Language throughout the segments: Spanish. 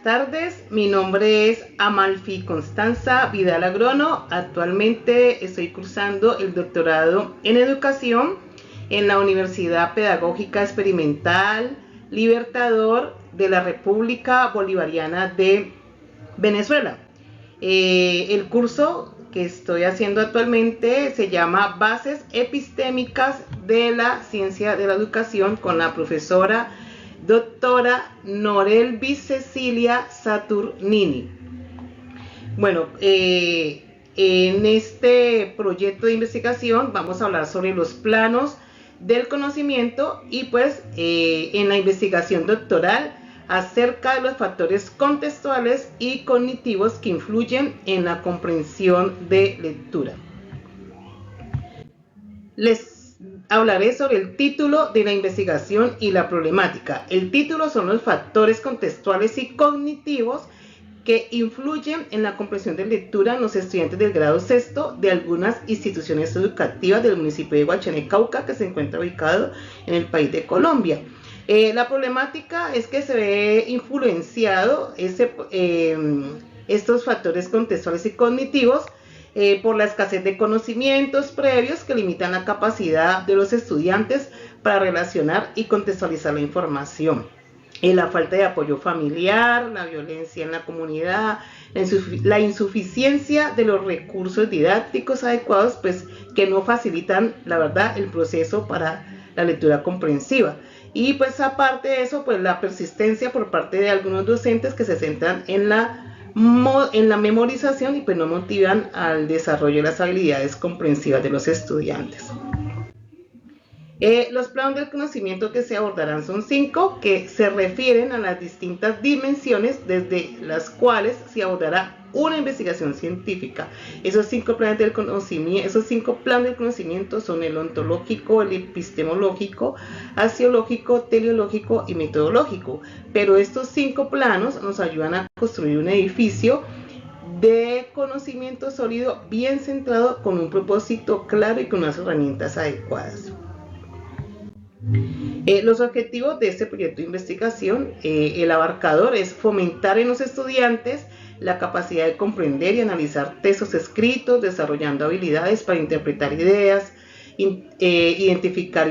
tardes. Mi nombre es Amalfi Constanza Vidal Agrono. Actualmente estoy cursando el doctorado en educación en la Universidad Pedagógica Experimental Libertador de la República Bolivariana de Venezuela. El curso que estoy haciendo actualmente se llama Bases Epistémicas de la Ciencia de la Educación con la profesora doctora Norelvis Cecilia Saturnini. Bueno, en este proyecto de investigación vamos a hablar sobre los planos del conocimiento y pues en la investigación doctoral acerca de los factores contextuales y cognitivos que influyen en la comprensión de lectura. Les hablaré sobre el título de la investigación y la problemática. El título son los factores contextuales y cognitivos que influyen en la comprensión de lectura en los estudiantes del grado sexto de algunas instituciones educativas del municipio de Guachané, Cauca, que se encuentra ubicado en el país de Colombia. La problemática es que se ve influenciado estos factores contextuales y cognitivos por la escasez de conocimientos previos que limitan la capacidad de los estudiantes para relacionar y contextualizar la información. La falta de apoyo familiar, la violencia en la comunidad, la insuficiencia de los recursos didácticos adecuados, pues que no facilitan, la verdad, el proceso para la lectura comprensiva. Y pues aparte de eso, pues la persistencia por parte de algunos docentes que se centran en la memorización y pues no motivan al desarrollo de las habilidades comprensivas de los estudiantes. Los planos del conocimiento que se abordarán son 5, que se refieren a las distintas dimensiones desde las cuales se abordará una investigación científica. Esos 5 planes del conocimiento son el ontológico, el epistemológico, axiológico, teleológico y metodológico. Pero estos 5 planos nos ayudan a construir un edificio de conocimiento sólido, bien centrado, con un propósito claro y con unas herramientas adecuadas. Los objetivos de este proyecto de investigación, el abarcador es fomentar en los estudiantes la capacidad de comprender y analizar textos escritos, desarrollando habilidades para interpretar ideas, identificar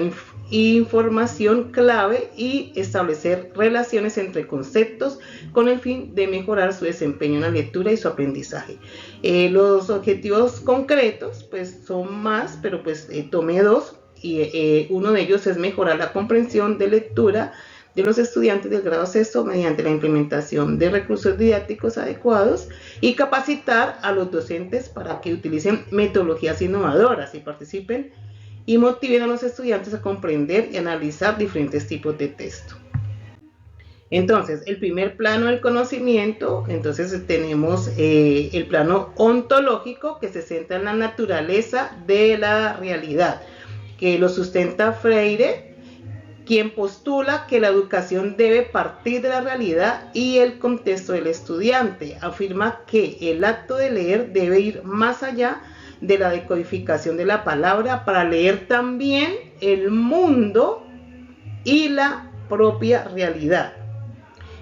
información clave y establecer relaciones entre conceptos con el fin de mejorar su desempeño en la lectura y su aprendizaje. Los objetivos concretos pues son más, pero pues tomé 2. Y uno de ellos es mejorar la comprensión de lectura de los estudiantes del grado sexto mediante la implementación de recursos didácticos adecuados y capacitar a los docentes para que utilicen metodologías innovadoras y participen y motiven a los estudiantes a comprender y analizar diferentes tipos de texto. Entonces, el primer plano del conocimiento, entonces tenemos el plano ontológico, que se centra en la naturaleza de la realidad, que lo sustenta Freire, quien postula que la educación debe partir de la realidad y el contexto del estudiante. Afirma que el acto de leer debe ir más allá de la decodificación de la palabra para leer también el mundo y la propia realidad.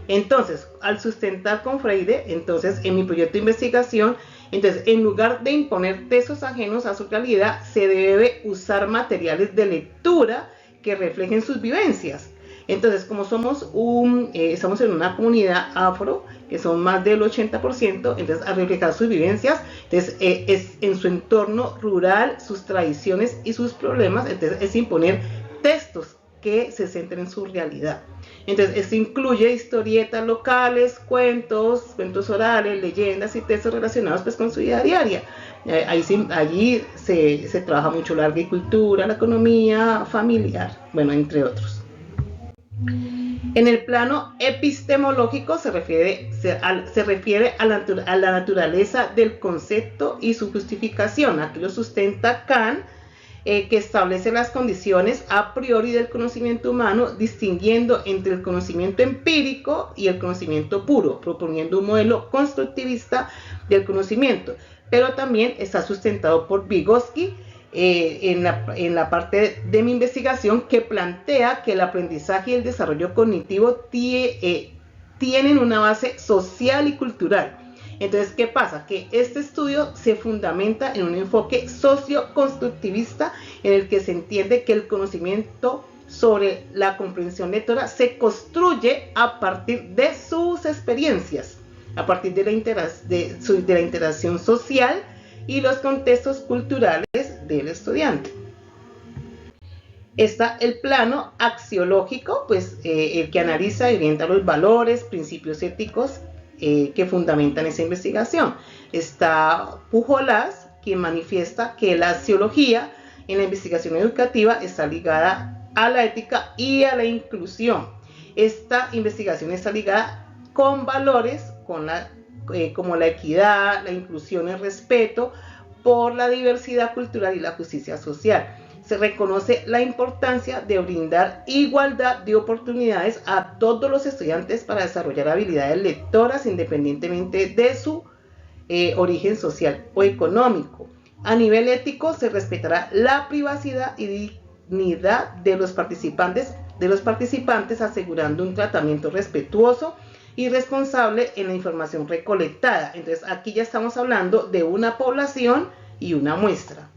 Entonces, al sustentar con Freire, entonces en mi proyecto de investigación, entonces, en lugar de imponer textos ajenos a su realidad, se debe usar materiales de lectura que reflejen sus vivencias. Entonces, como estamos en una comunidad afro, que son más del 80%, entonces a reflejar sus vivencias, entonces es en su entorno rural, sus tradiciones y sus problemas, entonces es imponer textos que se centren en su realidad. Entonces, esto incluye historietas locales, cuentos orales, leyendas y textos relacionados pues con su vida diaria. Allí se trabaja mucho la agricultura, la economía familiar, bueno, entre otros. En el plano epistemológico se refiere a la naturaleza del concepto y su justificación. Aquí lo sustenta Kant, que establece las condiciones a priori del conocimiento humano, distinguiendo entre el conocimiento empírico y el conocimiento puro, proponiendo un modelo constructivista del conocimiento. Pero también está sustentado por Vygotsky en la parte de mi investigación, que plantea que el aprendizaje y el desarrollo cognitivo tienen una base social y cultural. Entonces, ¿qué pasa? Que este estudio se fundamenta en un enfoque socioconstructivista en el que se entiende que el conocimiento sobre la comprensión lectora se construye a partir de sus experiencias, a partir de la interacción social y los contextos culturales del estudiante. Está el plano axiológico, pues el que analiza y orienta los valores, principios éticos que fundamentan esa investigación. Está Pujolas, quien manifiesta que la axiología en la investigación educativa está ligada a la ética y a la inclusión. Esta investigación está ligada con valores, como la equidad, la inclusión, el respeto por la diversidad cultural y la justicia social. Se reconoce la importancia de brindar igualdad de oportunidades a todos los estudiantes para desarrollar habilidades lectoras independientemente de su origen social o económico. A nivel ético se respetará la privacidad y dignidad de los participantes, asegurando un tratamiento respetuoso y responsable en la información recolectada. Entonces aquí ya estamos hablando de una población y una muestra.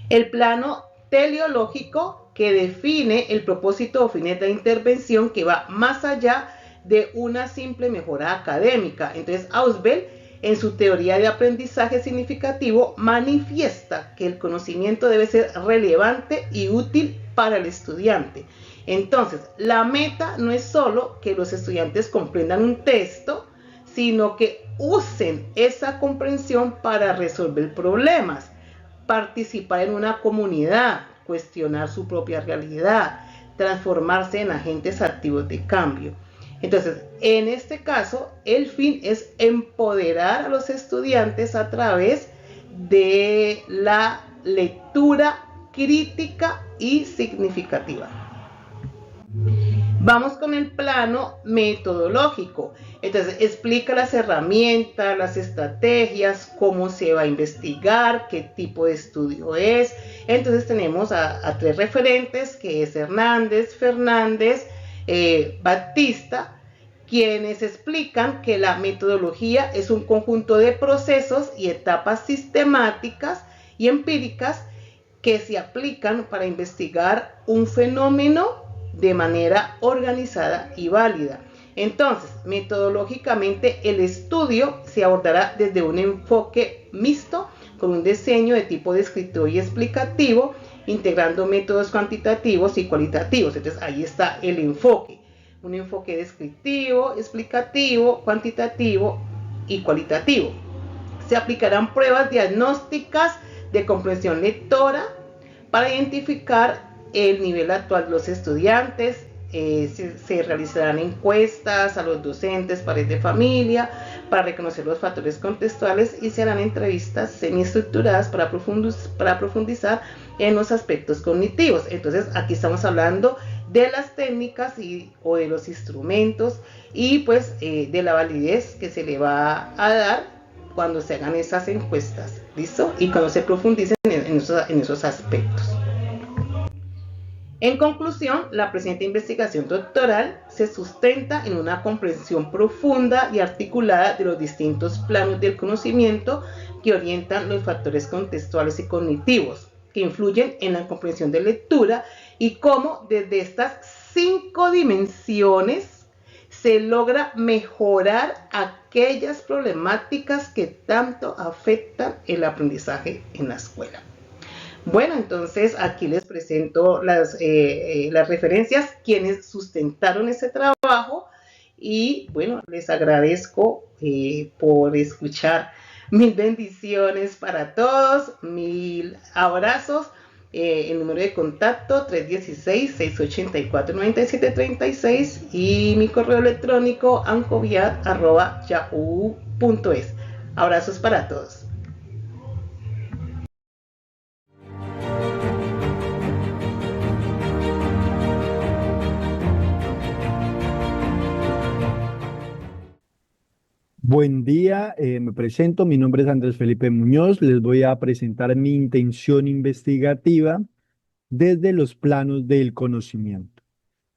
El plano teleológico, que define el propósito o fines de la intervención, que va más allá de una simple mejora académica. Entonces Ausubel, en su teoría de aprendizaje significativo, manifiesta que el conocimiento debe ser relevante y útil para el estudiante. Entonces, la meta no es solo que los estudiantes comprendan un texto, sino que usen esa comprensión para resolver problemas, participar en una comunidad, cuestionar su propia realidad, transformarse en agentes activos de cambio. Entonces, en este caso, el fin es empoderar a los estudiantes a través de la lectura crítica y significativa. Vamos con el plano metodológico. Entonces, explica las herramientas, las estrategias, cómo se va a investigar, qué tipo de estudio es. Entonces, tenemos a tres referentes, que es Hernández, Fernández, Batista, quienes explican que la metodología es un conjunto de procesos y etapas sistemáticas y empíricas que se aplican para investigar un fenómeno de manera organizada y válida. Entonces, metodológicamente, el estudio se abordará desde un enfoque mixto con un diseño de tipo descriptivo y explicativo, integrando métodos cuantitativos y cualitativos. Entonces, ahí está el enfoque. Un enfoque descriptivo, explicativo, cuantitativo y cualitativo. Se aplicarán pruebas diagnósticas de comprensión lectora para identificar el nivel actual de los estudiantes. Se realizarán encuestas a los docentes, padres de familia, para reconocer los factores contextuales, y se harán entrevistas semiestructuradas para profundizar en los aspectos cognitivos. Entonces, aquí estamos hablando de las técnicas o de los instrumentos y pues de la validez que se le va a dar cuando se hagan esas encuestas, ¿listo? Y cuando se profundicen en esos aspectos. En conclusión, la presente investigación doctoral se sustenta en una comprensión profunda y articulada de los distintos planos del conocimiento que orientan los factores contextuales y cognitivos que influyen en la comprensión de lectura, y cómo desde estas 5 dimensiones se logra mejorar aquellas problemáticas que tanto afectan el aprendizaje en la escuela. Bueno, entonces aquí les presento las referencias, quienes sustentaron ese trabajo, y bueno, les agradezco por escuchar. Mil bendiciones para todos, mil abrazos. El número de contacto 316-684-9736 y mi correo electrónico ancoviat@yahoo.es. Abrazos para todos. Buen día, me presento, mi nombre es Andrés Felipe Muñoz, les voy a presentar mi intención investigativa desde los planos del conocimiento.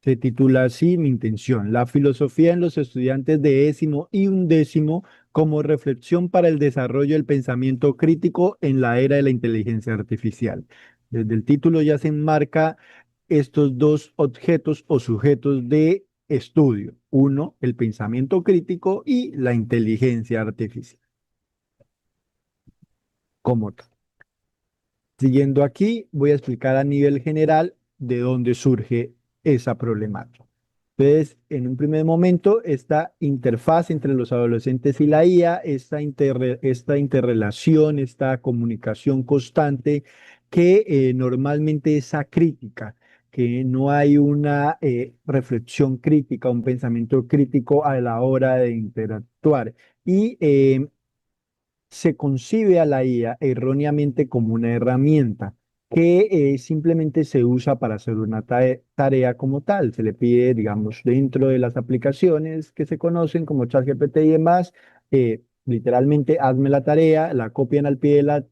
Se titula así Mi intención, la filosofía en los estudiantes de décimo y undécimo como reflexión para el desarrollo del pensamiento crítico en la era de la inteligencia artificial. Desde el título ya se enmarca estos dos objetos o sujetos de estudio. Uno, el pensamiento crítico y la inteligencia artificial como tal. Siguiendo aquí, voy a explicar a nivel general de dónde surge esa problemática. Entonces, en un primer momento, esta interfaz entre los adolescentes y la IA, esta interrelación, esta comunicación constante que normalmente es acrítica, que no hay una reflexión crítica, un pensamiento crítico a la hora de interactuar. Y se concibe a la IA erróneamente como una herramienta que simplemente se usa para hacer una tarea como tal. Se le pide, digamos, dentro de las aplicaciones que se conocen como ChatGPT y demás, literalmente hazme la tarea, la copian al pie de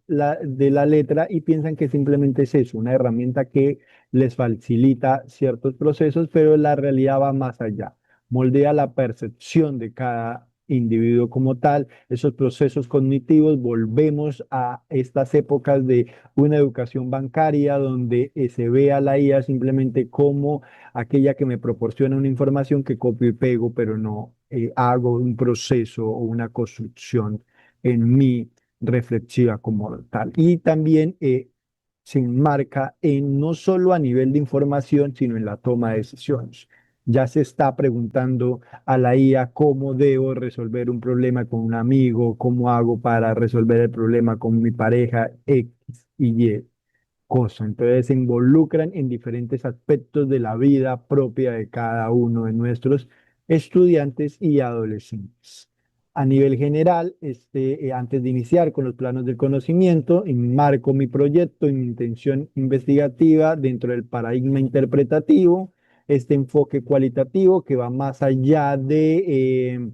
de la letra y piensan que simplemente es eso, una herramienta que les facilita ciertos procesos, pero la realidad va más allá, moldea la percepción de cada individuo como tal, esos procesos cognitivos. Volvemos a estas épocas de una educación bancaria donde se ve a la IA simplemente como aquella que me proporciona una información que copio y pego, pero no hago un proceso o una construcción en mí reflexiva como tal. Y también se enmarca en no solo a nivel de información, sino en la toma de decisiones. Ya se está preguntando a la IA cómo debo resolver un problema con un amigo, cómo hago para resolver el problema con mi pareja X y Y cosa. Entonces se involucran en diferentes aspectos de la vida propia de cada uno de nuestros estudiantes y adolescentes. A nivel general, antes de iniciar con los planos del conocimiento, enmarco mi proyecto y mi intención investigativa dentro del paradigma interpretativo, este enfoque cualitativo que va más allá de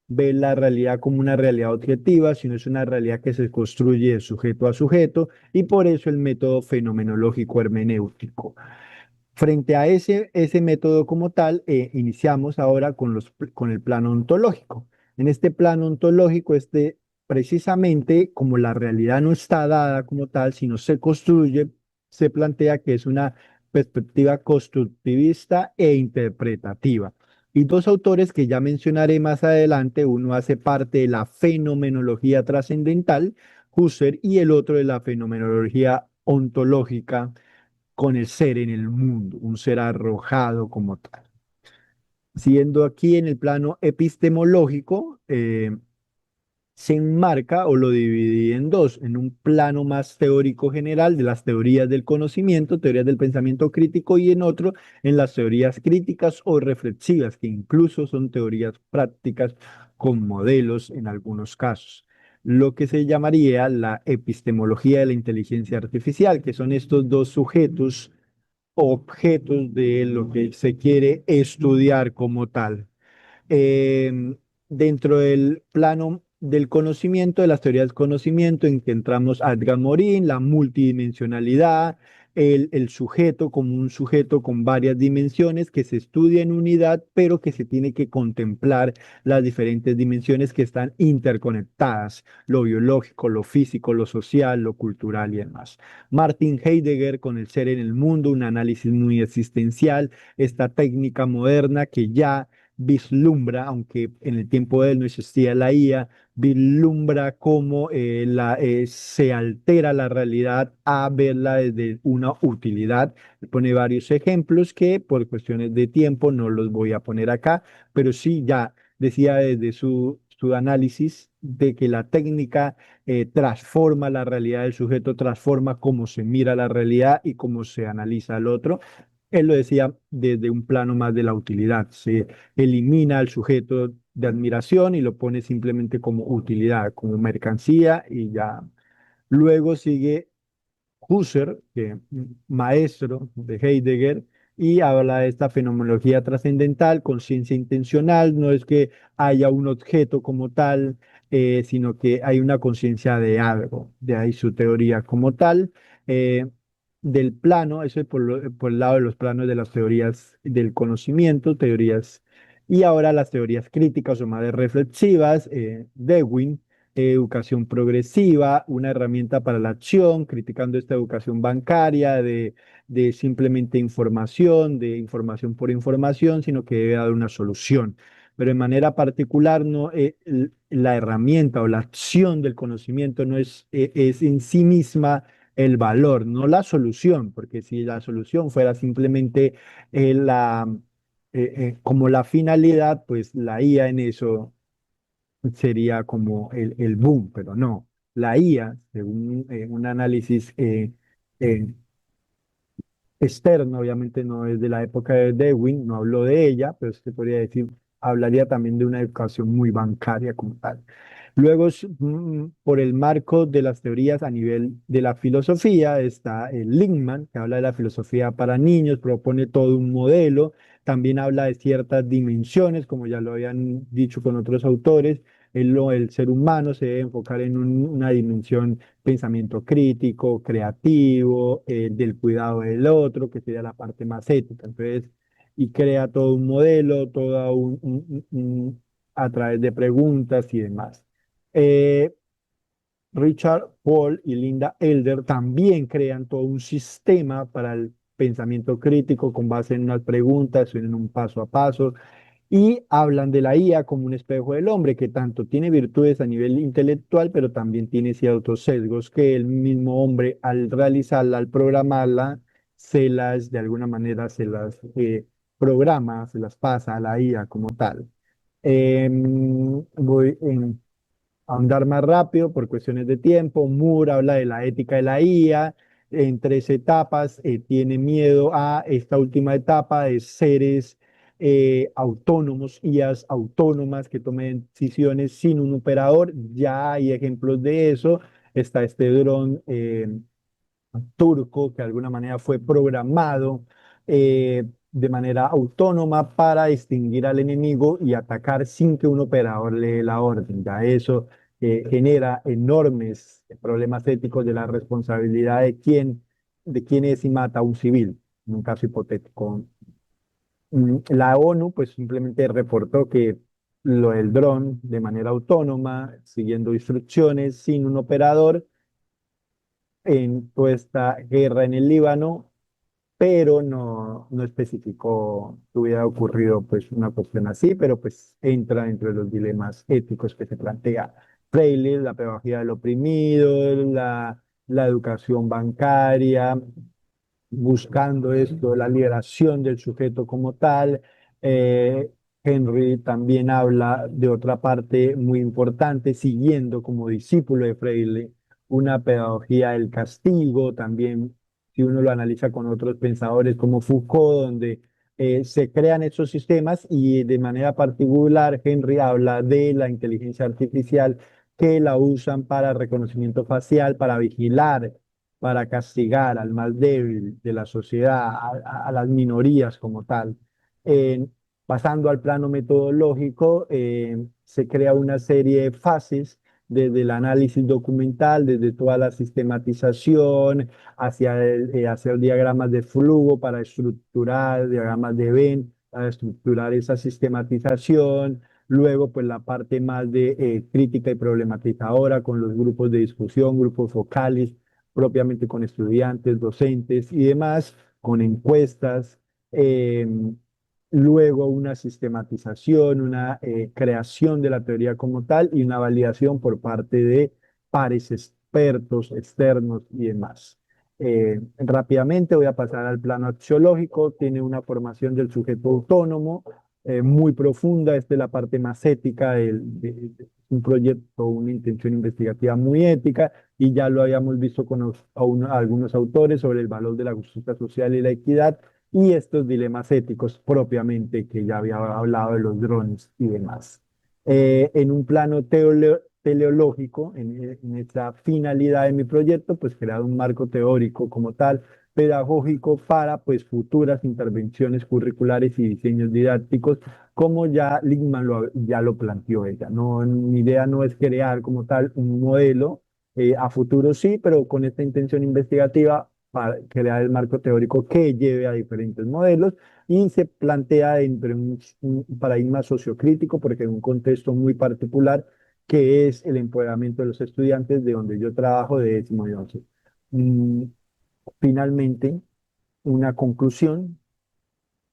ver la realidad como una realidad objetiva, sino es una realidad que se construye de sujeto a sujeto y por eso el método fenomenológico hermenéutico. Frente a ese método como tal, iniciamos ahora con, con el plano ontológico. En este plano ontológico, precisamente como la realidad no está dada como tal, sino se construye, se plantea que es una perspectiva constructivista e interpretativa. Y dos autores que ya mencionaré más adelante, uno hace parte de la fenomenología trascendental, Husserl, y el otro de la fenomenología ontológica, con el ser en el mundo, un ser arrojado como tal. Siendo aquí en el plano epistemológico, se enmarca o lo dividí en dos, en un plano más teórico general de las teorías del conocimiento, teorías del pensamiento crítico, y en otro en las teorías críticas o reflexivas, que incluso son teorías prácticas con modelos en algunos casos. Lo que se llamaría la epistemología de la inteligencia artificial, que son estos dos sujetos objetos de lo que se quiere estudiar como tal. Eh, Dentro del plano del conocimiento, de las teorías del conocimiento, encontramos a Edgar Morin, la multidimensionalidad, el sujeto como un sujeto con varias dimensiones que se estudia en unidad, pero que se tiene que contemplar las diferentes dimensiones que están interconectadas, lo biológico, lo físico, lo social, lo cultural y demás. Martin Heidegger con el ser en el mundo, un análisis muy existencial, esta técnica moderna que ya vislumbra, aunque en el tiempo de él no existía la IA, vislumbra cómo se altera la realidad a verla desde una utilidad. Pone varios ejemplos que por cuestiones de tiempo no los voy a poner acá, pero sí ya decía desde su análisis de que la técnica transforma la realidad del sujeto, transforma cómo se mira la realidad y cómo se analiza al otro. Él lo decía desde un plano más de la utilidad. Se elimina al sujeto de admiración y lo pone simplemente como utilidad, como mercancía y ya. Luego sigue Husserl, que maestro de Heidegger, y habla de esta fenomenología trascendental, conciencia intencional, no es que haya un objeto como tal, sino que hay una conciencia de algo, de ahí su teoría como tal. del plano, eso es por el lado de los planos de las teorías del conocimiento, teorías, y ahora las teorías críticas o más reflexivas, Dewin, educación progresiva, una herramienta para la acción, criticando esta educación bancaria de simplemente información, de información por información, sino que debe dar una solución. Pero de manera particular, no, la herramienta o la acción del conocimiento no es en sí misma el valor, no la solución, porque si la solución fuera simplemente como la finalidad, pues la IA en eso sería como el boom, pero no. La IA, según un análisis eh, externo, obviamente no es de la época de Dewey, no hablo de ella, pero se podría decir, hablaría también de una educación muy bancaria como tal. Luego, por el marco de las teorías a nivel de la filosofía, está el Linkman, que habla de la filosofía para niños, propone todo un modelo, también habla de ciertas dimensiones, como ya lo habían dicho con otros autores, el ser humano se debe enfocar en una dimensión pensamiento crítico, creativo, del cuidado del otro, que sería la parte más ética. Entonces, y crea todo un modelo, todo a través de preguntas y demás. Eh, Richard Paul y Linda Elder también crean todo un sistema para el pensamiento crítico con base en unas preguntas, en un paso a paso, y hablan de la IA como un espejo del hombre, que tanto tiene virtudes a nivel intelectual, pero también tiene ciertos sesgos que el mismo hombre al realizarla, al programarla, de alguna manera se las programa, se las pasa a la IA como tal. Voy a ahondar más rápido por cuestiones de tiempo. Moore habla de la ética de la IA en tres etapas. Tiene miedo a esta última etapa de seres autónomos, IAs autónomas que tomen decisiones sin un operador. Ya hay ejemplos de eso. Está este dron turco que de alguna manera fue programado de manera autónoma para distinguir al enemigo y atacar sin que un operador le dé la orden. Ya eso genera enormes problemas éticos de la responsabilidad de quién es y mata a un civil, en un caso hipotético. La ONU pues simplemente reportó que lo del dron de manera autónoma, siguiendo instrucciones, sin un operador, en toda esta guerra en el Líbano, pero no especificó que hubiera ocurrido pues una cuestión así, pero pues entra dentro de los dilemas éticos que se plantea Freire, la pedagogía del oprimido, la educación bancaria, buscando esto, la liberación del sujeto como tal. Eh, Henry también habla de otra parte muy importante, siguiendo como discípulo de Freire una pedagogía del castigo, también si uno lo analiza con otros pensadores como Foucault, donde se crean estos sistemas y de manera particular Henry habla de la inteligencia artificial que la usan para reconocimiento facial, para vigilar, para castigar al más débil de la sociedad, a las minorías como tal. Eh, Pasando al plano metodológico, se crea una serie de fases desde el análisis documental, desde toda la sistematización, hacer diagramas de flujo para estructurar, diagramas de Venn, para estructurar esa sistematización. Luego, pues la parte más de crítica y problematizadora con los grupos de discusión, grupos focales, propiamente con estudiantes, docentes y demás, con encuestas, eh, luego una sistematización, una creación de la teoría como tal y una validación por parte de pares expertos, externos y demás. Rápidamente voy a pasar al plano axiológico, tiene una formación del sujeto autónomo muy profunda, esta es la parte más ética de un proyecto, una intención investigativa muy ética, y ya lo habíamos visto con algunos autores sobre el valor de la justicia social y la equidad y estos dilemas éticos propiamente que ya había hablado de los drones y demás. En un plano teleológico, en esta finalidad de mi proyecto, pues crear un marco teórico como tal, pedagógico para pues futuras intervenciones curriculares y diseños didácticos, como ya Lickman ya lo planteó ella. No, mi idea no es crear como tal un modelo, a futuro sí, pero con esta intención investigativa para crear el marco teórico que lleve a diferentes modelos y se plantea dentro de un paradigma sociocrítico, porque en un contexto muy particular, que es el empoderamiento de los estudiantes, de donde yo trabajo de décimo y once. Mm, Finalmente, una conclusión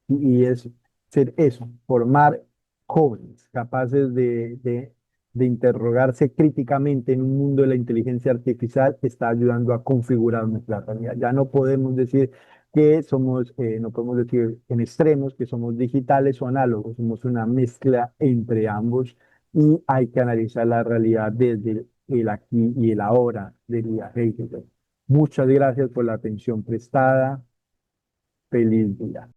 y es ser eso, formar jóvenes capaces de interrogarse críticamente en un mundo de la inteligencia artificial que está ayudando a configurar nuestra realidad. Ya no podemos decir que somos, no podemos decir en extremos que somos digitales o análogos, somos una mezcla entre ambos y hay que analizar la realidad desde el aquí y el ahora del viaje. Muchas gracias por la atención prestada. Feliz día.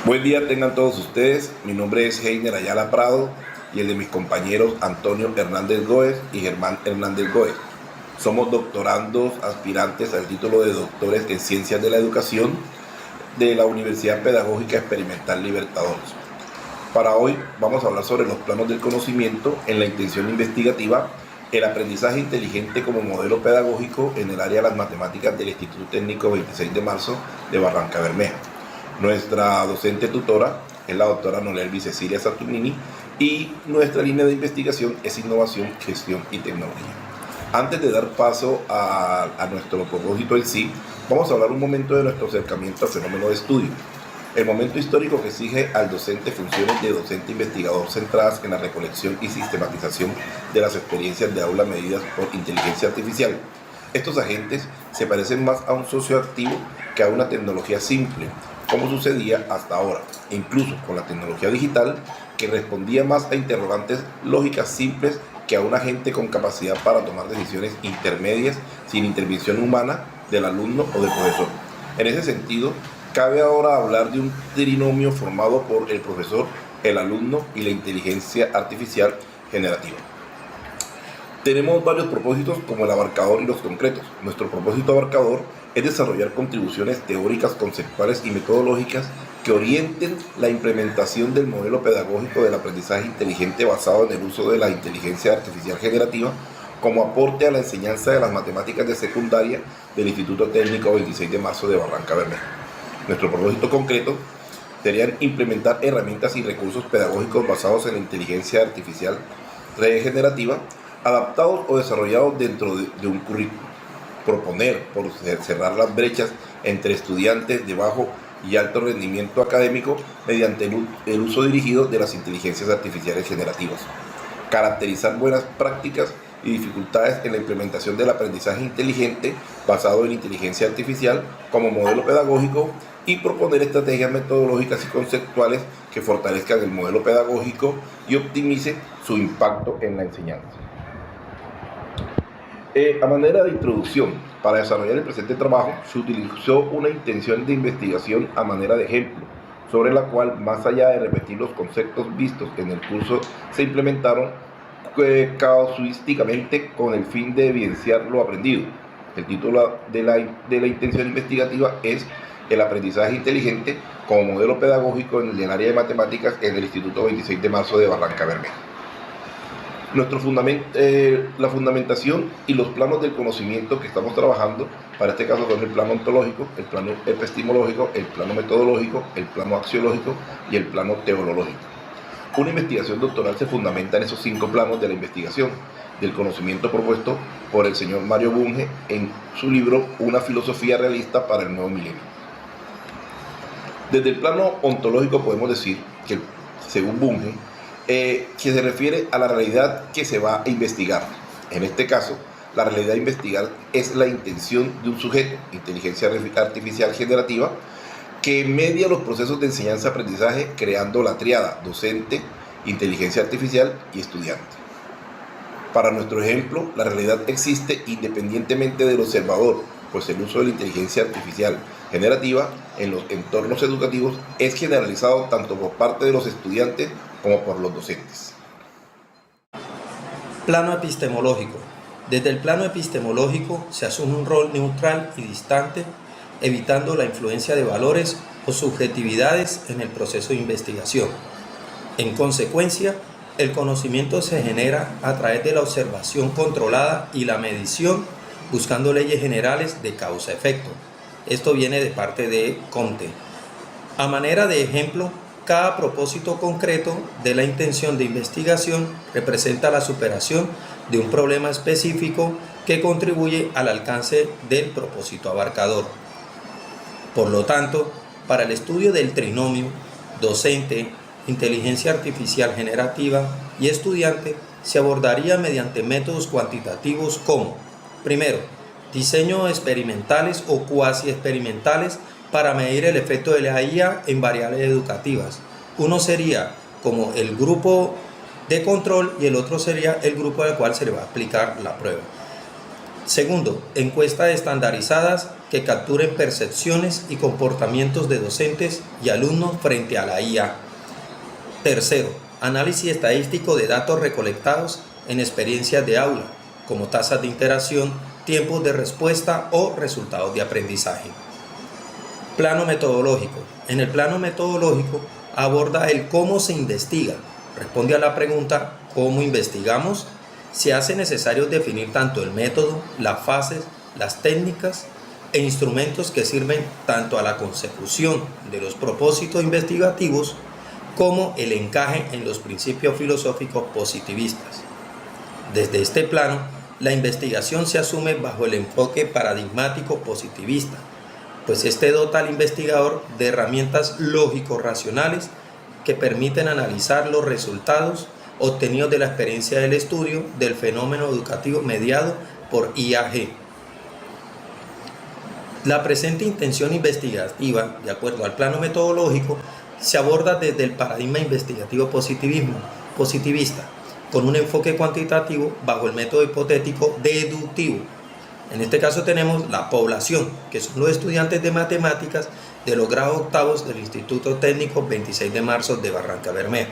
Buen día tengan todos ustedes, mi nombre es Heiner Ayala Prado y el de mis compañeros Antonio Hernández Góez y Germán Hernández Góez. Somos doctorandos aspirantes al título de doctores en Ciencias de la Educación de la Universidad Pedagógica Experimental Libertadores. Para hoy vamos a hablar sobre los planos del conocimiento en la intención investigativa, el aprendizaje inteligente como modelo pedagógico en el área de las matemáticas del Instituto Técnico 26 de Marzo de Barrancabermeja. Nuestra docente tutora es la doctora Nolelvi Cecilia Saturnini y nuestra línea de investigación es innovación, gestión y tecnología. Antes de dar paso a nuestro propósito en sí, vamos a hablar un momento de nuestro acercamiento al fenómeno de estudio. El momento histórico que exige al docente funciones de docente investigador centradas en la recolección y sistematización de las experiencias de aula medidas por inteligencia artificial. Estos agentes se parecen más a un socio activo que a una tecnología simple, como sucedía hasta ahora, incluso con la tecnología digital, que respondía más a interrogantes lógicas simples que a un agente con capacidad para tomar decisiones intermedias sin intervención humana del alumno o del profesor. En ese sentido, cabe ahora hablar de un trinomio formado por el profesor, el alumno y la inteligencia artificial generativa. Tenemos varios propósitos como el abarcador y los concretos. Nuestro propósito abarcador es desarrollar contribuciones teóricas, conceptuales y metodológicas que orienten la implementación del modelo pedagógico del aprendizaje inteligente basado en el uso de la inteligencia artificial generativa como aporte a la enseñanza de las matemáticas de secundaria del Instituto Técnico 26 de Marzo de Barrancabermeja. Nuestro propósito concreto sería implementar herramientas y recursos pedagógicos basados en la inteligencia artificial regenerativa adaptados o desarrollados dentro de un currículo. Proponer por cerrar las brechas entre estudiantes de bajo y alto rendimiento académico mediante el uso dirigido de las inteligencias artificiales generativas. Caracterizar buenas prácticas y dificultades en la implementación del aprendizaje inteligente basado en inteligencia artificial como modelo pedagógico y proponer estrategias metodológicas y conceptuales que fortalezcan el modelo pedagógico y optimicen su impacto en la enseñanza. A manera de introducción, para desarrollar el presente trabajo, se utilizó una intención de investigación a manera de ejemplo, sobre la cual, más allá de repetir los conceptos vistos en el curso, se implementaron casuísticamente con el fin de evidenciar lo aprendido. El título de la intención investigativa es El aprendizaje inteligente como modelo pedagógico en el área de matemáticas en el Instituto 26 de Marzo de Barrancabermeja. La fundamentación y los planos del conocimiento que estamos trabajando, para este caso son el plano ontológico, el plano epistemológico, el plano metodológico, el plano axiológico y el plano teológico. Una investigación doctoral se fundamenta en esos 5 planos de la investigación del conocimiento propuesto por el señor Mario Bunge en su libro Una filosofía realista para el nuevo milenio. Desde el plano ontológico podemos decir que, según Bunge, que se refiere a la realidad que se va a investigar. En este caso, la realidad a investigar es la intención de un sujeto, inteligencia artificial generativa, que media los procesos de enseñanza-aprendizaje creando la tríada docente, inteligencia artificial y estudiante. Para nuestro ejemplo, la realidad existe independientemente del observador, pues el uso de la inteligencia artificial generativa en los entornos educativos es generalizado tanto por parte de los estudiantes como por los docentes. Plano epistemológico. Desde el plano epistemológico se asume un rol neutral y distante, evitando la influencia de valores o subjetividades en el proceso de investigación. En consecuencia, el conocimiento se genera a través de la observación controlada y la medición, buscando leyes generales de causa-efecto. Esto viene de parte de Comte. A manera de ejemplo, cada propósito concreto de la intención de investigación representa la superación de un problema específico que contribuye al alcance del propósito abarcador. Por lo tanto, para el estudio del trinomio docente, inteligencia artificial generativa y estudiante, se abordaría mediante métodos cuantitativos como, primero, diseño experimentales o cuasi experimentales para medir el efecto de la IA en variables educativas. Uno sería como el grupo de control y el otro sería el grupo al cual se le va a aplicar la prueba. Segundo, encuestas estandarizadas que capturen percepciones y comportamientos de docentes y alumnos frente a la IA. Tercero, análisis estadístico de datos recolectados en experiencias de aula, como tasas de interacción, tiempos de respuesta o resultados de aprendizaje. Plano metodológico. En el plano metodológico aborda el cómo se investiga. Responde a la pregunta ¿cómo investigamos? Se hace necesario definir tanto el método, las fases, las técnicas e instrumentos que sirven tanto a la consecución de los propósitos investigativos como el encaje en los principios filosóficos positivistas. Desde este plano, la investigación se asume bajo el enfoque paradigmático positivista, pues este dota al investigador de herramientas lógico-racionales que permiten analizar los resultados obtenidos de la experiencia del estudio del fenómeno educativo mediado por IAG. La presente intención investigativa, de acuerdo al plano metodológico, se aborda desde el paradigma investigativo positivista, con un enfoque cuantitativo bajo el método hipotético deductivo. En este caso tenemos la población, que son los estudiantes de matemáticas de los grados octavos del Instituto Técnico 26 de marzo de Barranca Bermeja.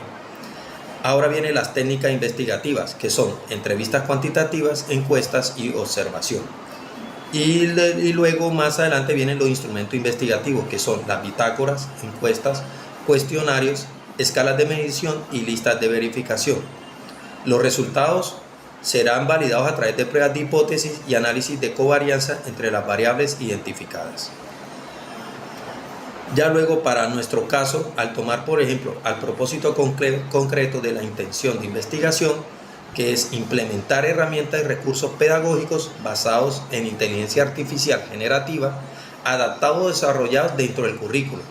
Ahora vienen las técnicas investigativas, que son entrevistas cuantitativas, encuestas y observación. Y luego más adelante vienen los instrumentos investigativos, que son las bitácoras, encuestas, cuestionarios, escalas de medición y listas de verificación. Los resultados serán validados a través de pruebas de hipótesis y análisis de covarianza entre las variables identificadas. Ya luego, para nuestro caso, al tomar por ejemplo al propósito concreto de la intención de investigación, que es implementar herramientas y recursos pedagógicos basados en inteligencia artificial generativa, adaptados o desarrollados dentro del currículo.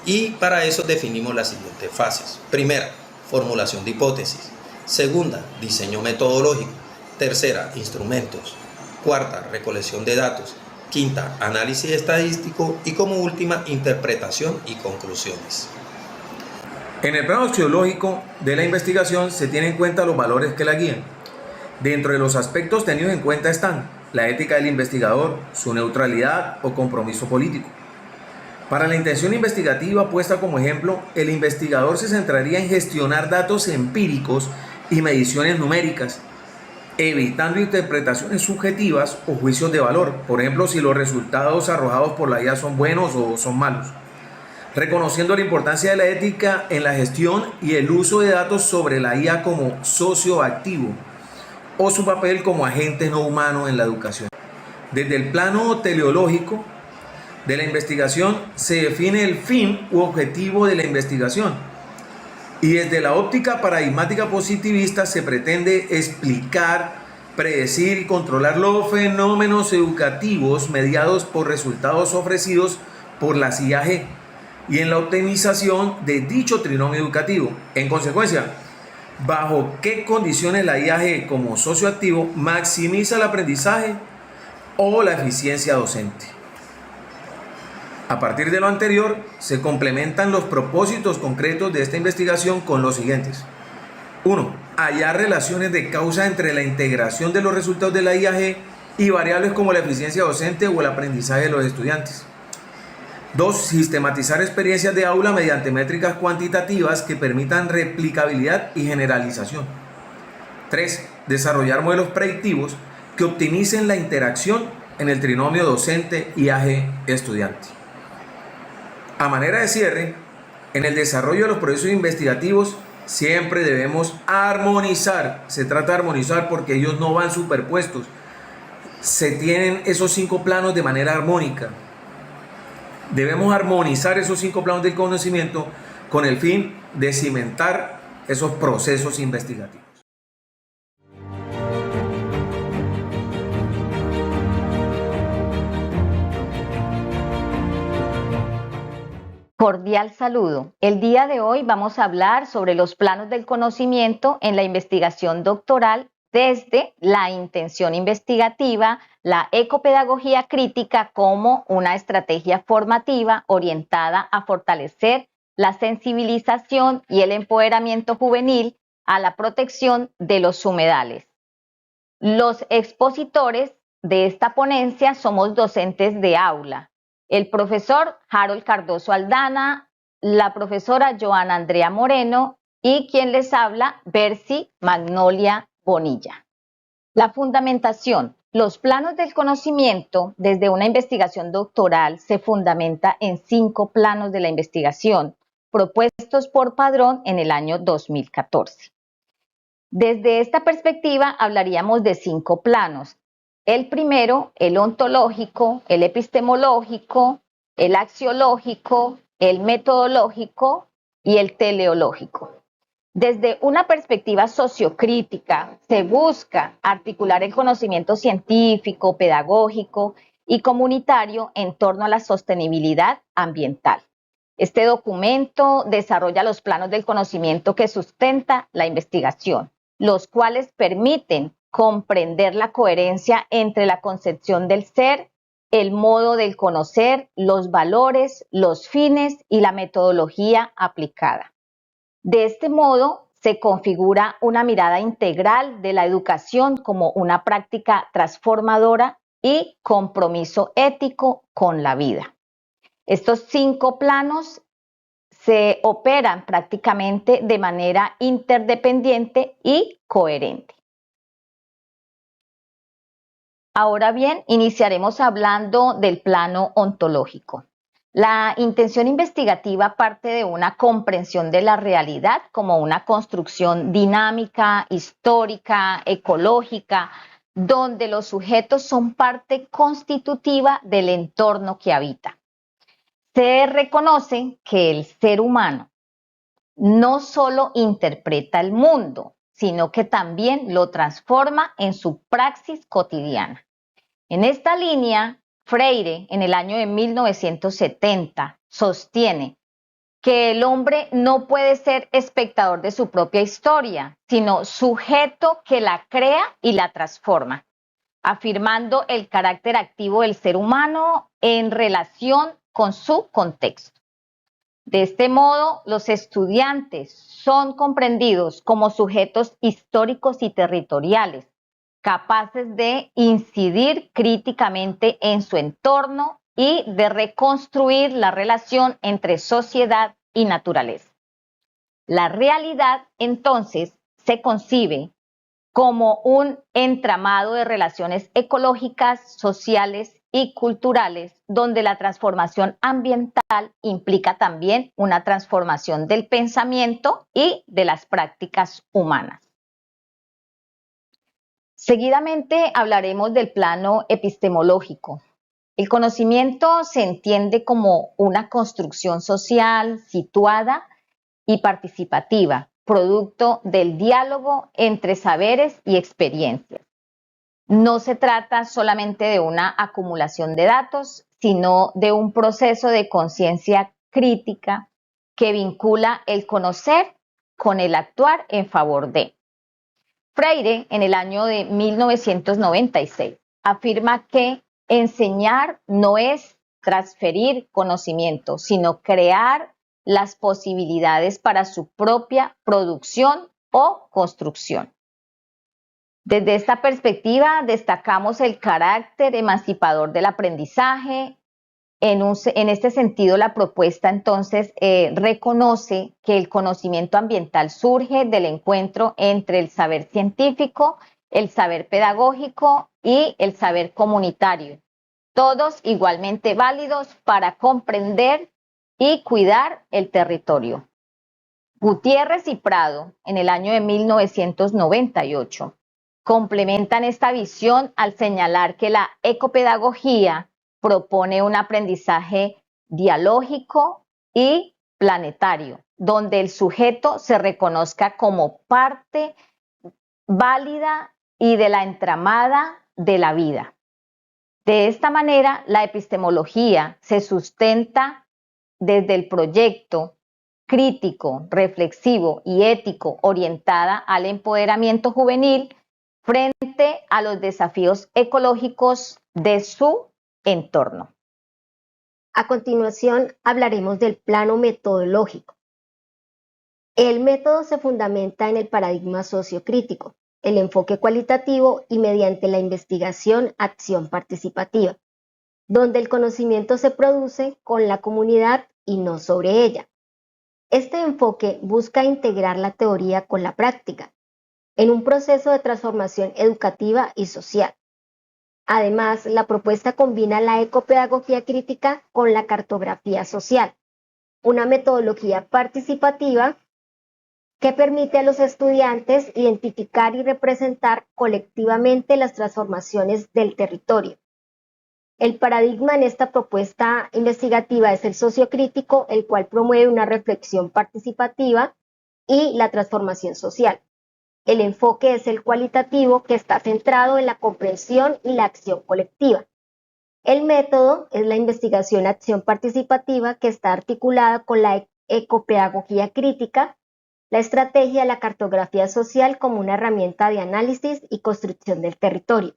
Y para eso definimos las siguientes fases. Primera, formulación de hipótesis. Segunda, diseño metodológico. Tercera, instrumentos. Cuarta, recolección de datos. Quinta, análisis estadístico. Y como última, interpretación y conclusiones. En el plano axiológico de la investigación se tienen en cuenta los valores que la guían. Dentro de los aspectos tenidos en cuenta están la ética del investigador, su neutralidad o compromiso político. Para la intención investigativa puesta como ejemplo, el investigador se centraría en gestionar datos empíricos y mediciones numéricas, evitando interpretaciones subjetivas o juicios de valor, por ejemplo, si los resultados arrojados por la IA son buenos o son malos, reconociendo la importancia de la ética en la gestión y el uso de datos sobre la IA como socio activo o su papel como agente no humano en la educación. Desde el plano teleológico de la investigación se define el fin u objetivo de la investigación, y desde la óptica paradigmática positivista se pretende explicar, predecir y controlar los fenómenos educativos mediados por resultados ofrecidos por las IAG y en la optimización de dicho trinomio educativo. En consecuencia, bajo qué condiciones la IAG como socio activo maximiza el aprendizaje o la eficiencia docente. A partir de lo anterior, se complementan los propósitos concretos de esta investigación con los siguientes. 1. Hallar relaciones de causa entre la integración de los resultados de la IAG y variables como la eficiencia docente o el aprendizaje de los estudiantes. 2. Sistematizar experiencias de aula mediante métricas cuantitativas que permitan replicabilidad y generalización. 3. Desarrollar modelos predictivos que optimicen la interacción en el trinomio docente-IAG-estudiante. A manera de cierre, en el desarrollo de los procesos investigativos Siempre debemos armonizar. Se trata de armonizar porque ellos no van superpuestos. Se tienen esos 5 planos de manera armónica. Debemos armonizar esos 5 planos del conocimiento con el fin de cimentar esos procesos investigativos. Cordial saludo. El día de hoy vamos a hablar sobre los planos del conocimiento en la investigación doctoral desde la intención investigativa, la ecopedagogía crítica como una estrategia formativa orientada a fortalecer la sensibilización y el empoderamiento juvenil a la protección de los humedales. Los expositores de esta ponencia somos docentes de aula. El profesor Harold Cardoso Aldana, la profesora Joana Andrea Moreno y quien les habla, Bercy Magnolia Bonilla. La fundamentación. Los planos del conocimiento desde una investigación doctoral se fundamenta en 5 planos de la investigación propuestos por Padrón en el año 2014. Desde esta perspectiva hablaríamos de 5 planos. El primero, el ontológico, el epistemológico, el axiológico, el metodológico y el teleológico. Desde una perspectiva sociocrítica, se busca articular el conocimiento científico, pedagógico y comunitario en torno a la sostenibilidad ambiental. Este documento desarrolla los planos del conocimiento que sustenta la investigación, los cuales permiten comprender la coherencia entre la concepción del ser, el modo del conocer, los valores, los fines y la metodología aplicada. De este modo, se configura una mirada integral de la educación como una práctica transformadora y compromiso ético con la vida. Estos 5 planos se operan prácticamente de manera interdependiente y coherente. Ahora bien, iniciaremos hablando del plano ontológico. La intención investigativa parte de una comprensión de la realidad como una construcción dinámica, histórica, ecológica, donde los sujetos son parte constitutiva del entorno que habita. Se reconoce que el ser humano no solo interpreta el mundo, sino que también lo transforma en su praxis cotidiana. En esta línea, Freire, en el año de 1970, sostiene que el hombre no puede ser espectador de su propia historia, sino sujeto que la crea y la transforma, afirmando el carácter activo del ser humano en relación con su contexto. De este modo, los estudiantes son comprendidos como sujetos históricos y territoriales, capaces de incidir críticamente en su entorno y de reconstruir la relación entre sociedad y naturaleza. La realidad, entonces, se concibe como un entramado de relaciones ecológicas, sociales y culturales, donde la transformación ambiental implica también una transformación del pensamiento y de las prácticas humanas. Seguidamente hablaremos del plano epistemológico. El conocimiento se entiende como una construcción social situada y participativa, producto del diálogo entre saberes y experiencias. No se trata solamente de una acumulación de datos, sino de un proceso de conciencia crítica que vincula el conocer con el actuar en favor de. Freire, en el año de 1996, afirma que enseñar no es transferir conocimiento, sino crear las posibilidades para su propia producción o construcción. Desde esta perspectiva, destacamos el carácter emancipador del aprendizaje. En este sentido, la propuesta entonces reconoce que el conocimiento ambiental surge del encuentro entre el saber científico, el saber pedagógico y el saber comunitario, todos igualmente válidos para comprender y cuidar el territorio. Gutiérrez y Prado, en el año de 1998, complementan esta visión al señalar que la ecopedagogía propone un aprendizaje dialógico y planetario, donde el sujeto se reconozca como parte válida y de la entramada de la vida. De esta manera, la epistemología se sustenta desde el proyecto crítico, reflexivo y ético orientada al empoderamiento juvenil frente a los desafíos ecológicos de su entorno. A continuación, hablaremos del plano metodológico. El método se fundamenta en el paradigma sociocrítico, el enfoque cualitativo y mediante la investigación, acción participativa, donde el conocimiento se produce con la comunidad y no sobre ella. Este enfoque busca integrar la teoría con la práctica, en un proceso de transformación educativa y social. Además, la propuesta combina la ecopedagogía crítica con la cartografía social, una metodología participativa que permite a los estudiantes identificar y representar colectivamente las transformaciones del territorio. El paradigma en esta propuesta investigativa es el sociocrítico, el cual promueve una reflexión participativa y la transformación social. El enfoque es el cualitativo, que está centrado en la comprensión y la acción colectiva. El método es la investigación-acción participativa, que está articulada con la ecopedagogía crítica, la estrategia de la cartografía social como una herramienta de análisis y construcción del territorio.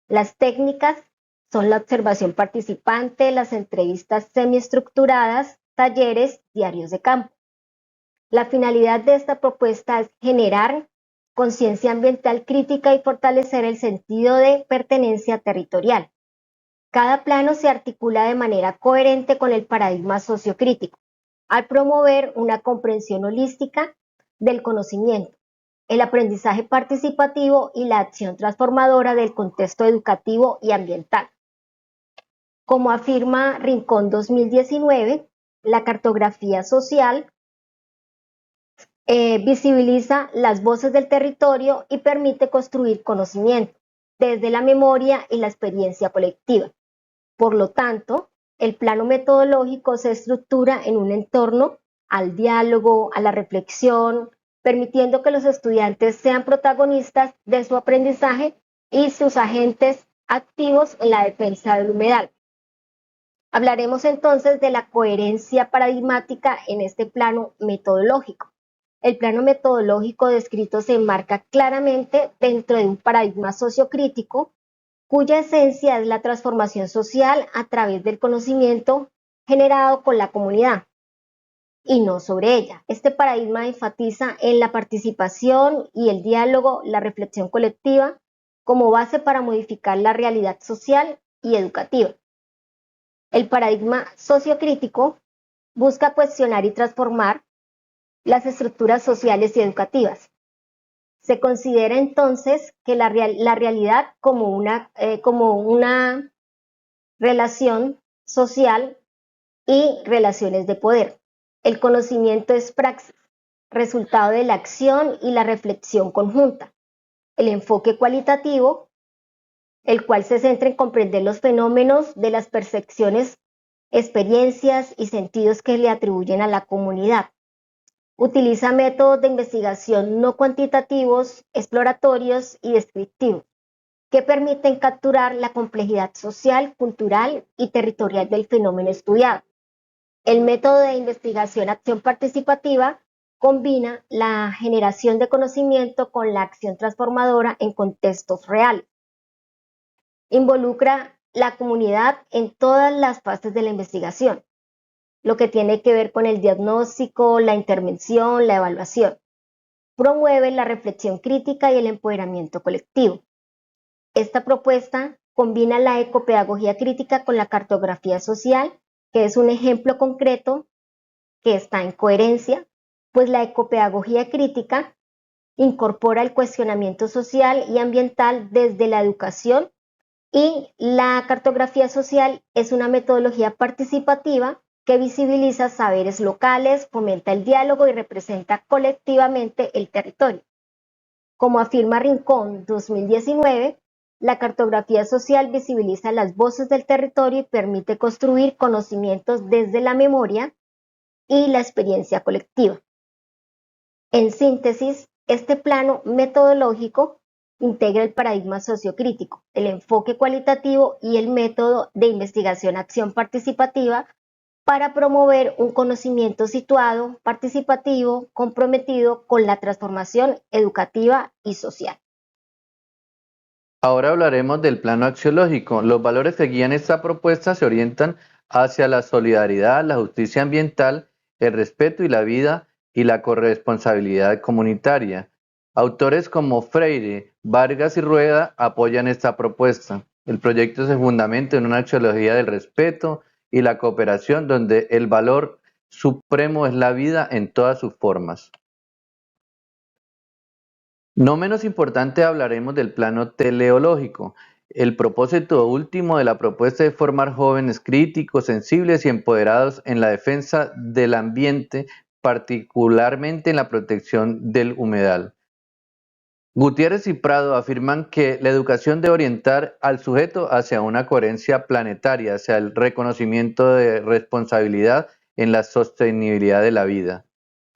Las técnicas son la observación participante, las entrevistas semiestructuradas, talleres, diarios de campo. La finalidad de esta propuesta es generar conciencia ambiental crítica y fortalecer el sentido de pertenencia territorial. Cada plano se articula de manera coherente con el paradigma sociocrítico, al promover una comprensión holística del conocimiento, el aprendizaje participativo y la acción transformadora del contexto educativo y ambiental. Como afirma Rincón 2019, la cartografía social visibiliza las voces del territorio y permite construir conocimiento desde la memoria y la experiencia colectiva. Por lo tanto, el plano metodológico se estructura en un entorno al diálogo, a la reflexión, permitiendo que los estudiantes sean protagonistas de su aprendizaje y sus agentes activos en la defensa del humedal. Hablaremos entonces de la coherencia paradigmática en este plano metodológico. El plano metodológico descrito se enmarca claramente dentro de un paradigma sociocrítico, cuya esencia es la transformación social a través del conocimiento generado con la comunidad y no sobre ella. Este paradigma enfatiza en la participación y el diálogo, la reflexión colectiva, como base para modificar la realidad social y educativa. El paradigma sociocrítico busca cuestionar y transformar las estructuras sociales y educativas. Se considera entonces que la realidad como una relación social y relaciones de poder. El conocimiento es praxis, resultado de la acción y la reflexión conjunta. El enfoque cualitativo, el cual se centra en comprender los fenómenos de las percepciones, experiencias y sentidos que le atribuyen a la comunidad. Utiliza métodos de investigación no cuantitativos, exploratorios y descriptivos, que permiten capturar la complejidad social, cultural y territorial del fenómeno estudiado. El método de investigación-acción participativa combina la generación de conocimiento con la acción transformadora en contextos reales. Involucra la comunidad en todas las fases de la investigación, lo que tiene que ver con el diagnóstico, la intervención, la evaluación. Promueve la reflexión crítica y el empoderamiento colectivo. Esta propuesta combina la ecopedagogía crítica con la cartografía social, que es un ejemplo concreto que está en coherencia, pues la ecopedagogía crítica incorpora el cuestionamiento social y ambiental desde la educación y la cartografía social es una metodología participativa que visibiliza saberes locales, fomenta el diálogo y representa colectivamente el territorio. Como afirma Rincón 2019, la cartografía social visibiliza las voces del territorio y permite construir conocimientos desde la memoria y la experiencia colectiva. En síntesis, este plano metodológico integra el paradigma sociocrítico, el enfoque cualitativo y el método de investigación-acción participativa para promover un conocimiento situado, participativo, comprometido con la transformación educativa y social. Ahora hablaremos del plano axiológico. Los valores que guían esta propuesta se orientan hacia la solidaridad, la justicia ambiental, el respeto y la vida y la corresponsabilidad comunitaria. Autores como Freire, Vargas y Rueda apoyan esta propuesta. El proyecto se fundamenta en una axiología del respeto y la cooperación, donde el valor supremo es la vida en todas sus formas. No menos importante, hablaremos del plano teleológico. El propósito último de la propuesta es formar jóvenes críticos, sensibles y empoderados en la defensa del ambiente, particularmente en la protección del humedal. Gutiérrez y Prado afirman que la educación debe orientar al sujeto hacia una coherencia planetaria, hacia el reconocimiento de responsabilidad en la sostenibilidad de la vida.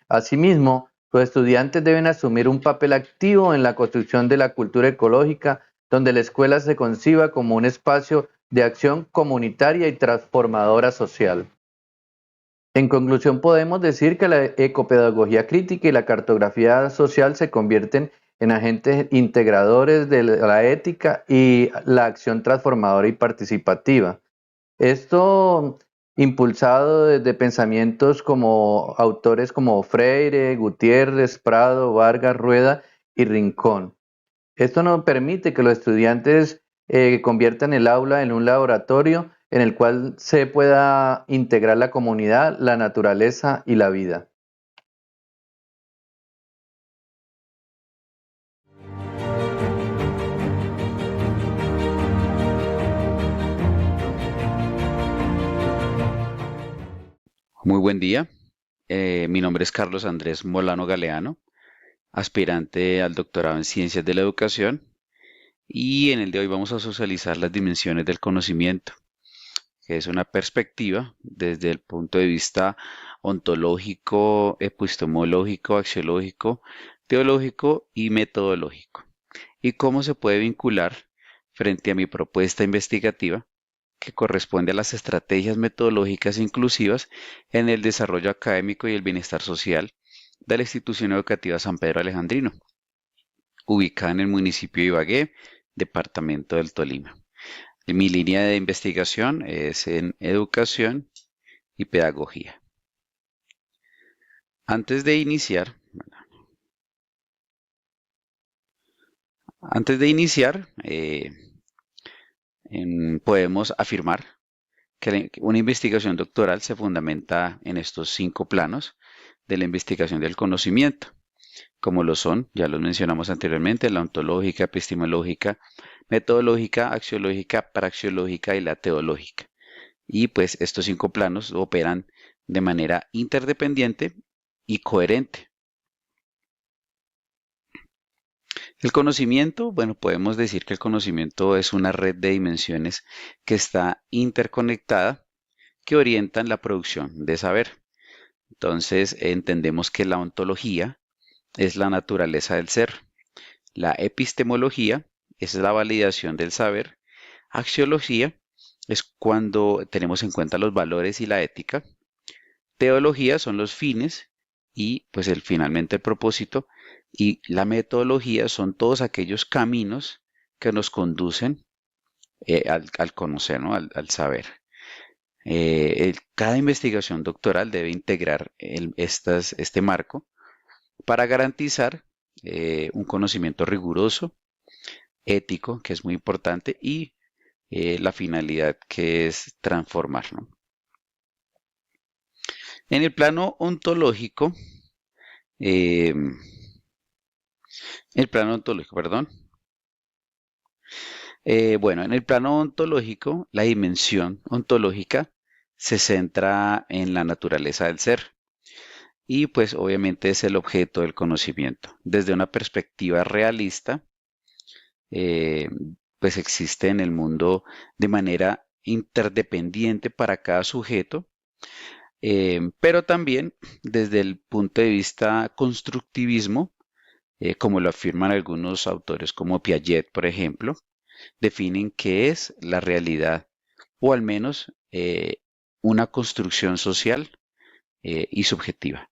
Asimismo, los estudiantes deben asumir un papel activo en la construcción de la cultura ecológica, donde la escuela se conciba como un espacio de acción comunitaria y transformadora social. En conclusión, podemos decir que la ecopedagogía crítica y la cartografía social se convierten en agentes integradores de la ética y la acción transformadora y participativa. Esto impulsado desde pensamientos como autores como Freire, Gutiérrez, Prado, Vargas, Rueda y Rincón. Esto nos permite que los estudiantes conviertan el aula en un laboratorio en el cual se pueda integrar la comunidad, la naturaleza y la vida. Muy buen día. Mi nombre es Carlos Andrés Molano Galeano, aspirante al doctorado en Ciencias de la Educación, y en el de hoy vamos a socializar las dimensiones del conocimiento, que es una perspectiva desde el punto de vista ontológico, epistemológico, axiológico, teológico y metodológico, y cómo se puede vincular frente a mi propuesta investigativa que corresponde a las estrategias metodológicas inclusivas en el desarrollo académico y el bienestar social de la institución educativa San Pedro Alejandrino, ubicada en el municipio de Ibagué, departamento del Tolima. Mi línea de investigación es en educación y pedagogía. Antes de iniciar, podemos afirmar que una investigación doctoral se fundamenta en estos 5 planos de la investigación del conocimiento, como lo son, ya los mencionamos anteriormente, la ontológica, epistemológica, metodológica, axiológica, praxiológica y la teológica. Y pues estos 5 planos operan de manera interdependiente y coherente. El conocimiento, bueno, podemos decir que el conocimiento es una red de dimensiones que está interconectada, que orientan la producción de saber. Entonces, entendemos que la ontología es la naturaleza del ser. La epistemología es la validación del saber. Axiología es cuando tenemos en cuenta los valores y la ética. Teología son los fines y pues finalmente el propósito. Y la metodología son todos aquellos caminos que nos conducen al conocer, ¿no? al saber. Cada investigación doctoral debe integrar este marco para garantizar un conocimiento riguroso, ético, que es muy importante, y la finalidad que es transformar, ¿no? En el plano ontológico, bueno, en el plano ontológico, la dimensión ontológica se centra en la naturaleza del ser y pues obviamente es el objeto del conocimiento. Desde una perspectiva realista, pues existe en el mundo de manera interdependiente para cada sujeto, pero también desde el punto de vista constructivismo, como lo afirman algunos autores como Piaget, por ejemplo, definen qué es la realidad, o al menos una construcción social y subjetiva.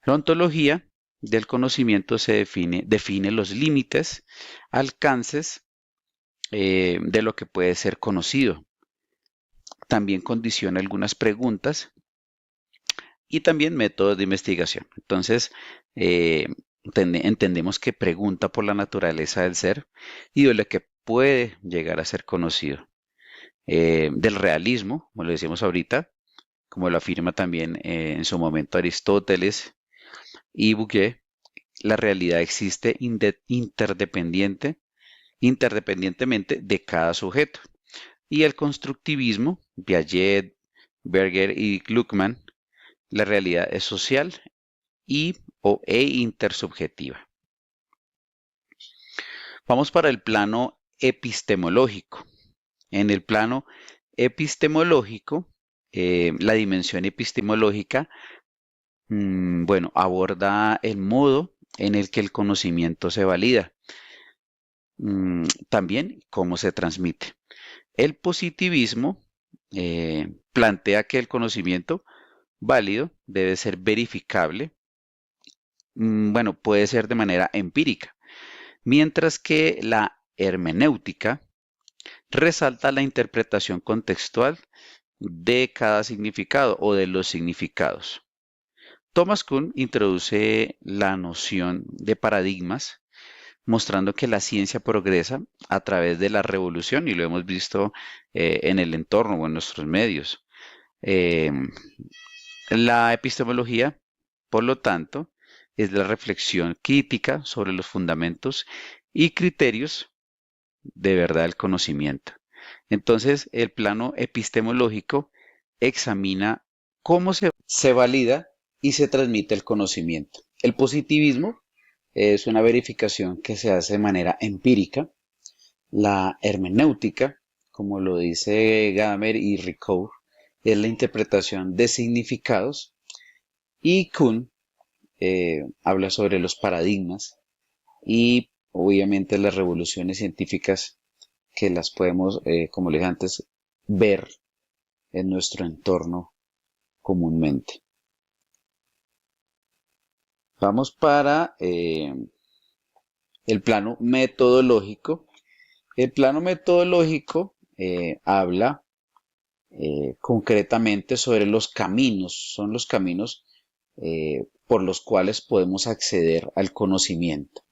La ontología del conocimiento define los límites, alcances de lo que puede ser conocido. También condiciona algunas preguntas y también métodos de investigación. Entonces, entendemos que pregunta por la naturaleza del ser y de lo que puede llegar a ser conocido. Del realismo, como lo decíamos ahorita, como lo afirma también en su momento Aristóteles y Bouguer, la realidad existe interdependientemente de cada sujeto. Y el constructivismo, Piaget, Berger y Gluckman, la realidad es social e intersubjetiva. Vamos para el plano epistemológico. En el plano epistemológico, la dimensión epistemológica, aborda el modo en el que el conocimiento se valida. También cómo se transmite. El positivismo plantea que el conocimiento válido debe ser verificable, puede ser de manera empírica, mientras que la hermenéutica resalta la interpretación contextual de cada significado o de los significados. Thomas Kuhn introduce la noción de paradigmas, mostrando que la ciencia progresa a través de la revolución, y lo hemos visto en el entorno o en nuestros medios. La epistemología, por lo tanto, es la reflexión crítica sobre los fundamentos y criterios de verdad del conocimiento. Entonces, el plano epistemológico examina cómo se valida y se transmite el conocimiento. El positivismo es una verificación que se hace de manera empírica. La hermenéutica, como lo dice Gadamer y Ricoeur, es la interpretación de significados, y Kuhn habla sobre los paradigmas y obviamente las revoluciones científicas que las podemos, como les dije antes, ver en nuestro entorno comúnmente. Vamos para el plano metodológico. El plano metodológico habla concretamente sobre los caminos, son los caminos por los cuales podemos acceder al conocimiento.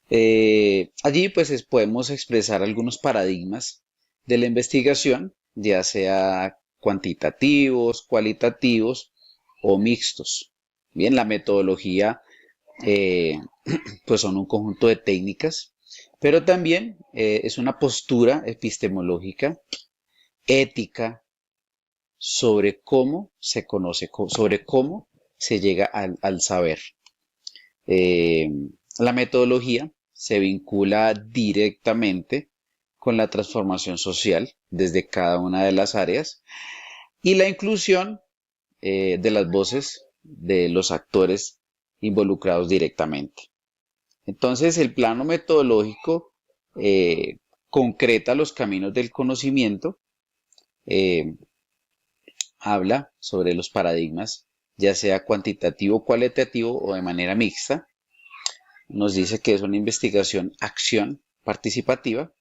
Allí pues podemos expresar algunos paradigmas de la investigación, ya sea cuantitativos, cualitativos o mixtos. Bien, la metodología pues son un conjunto de técnicas, pero también es una postura epistemológica, ética, sobre cómo se conoce, sobre cómo se llega al saber. La metodología se vincula directamente con la transformación social desde cada una de las áreas y la inclusión de las voces de los actores involucrados directamente. Entonces, el plano metodológico concreta los caminos del conocimiento, habla sobre los paradigmas, ya sea cuantitativo, cualitativo o de manera mixta. Nos dice que es una investigación, acción participativa.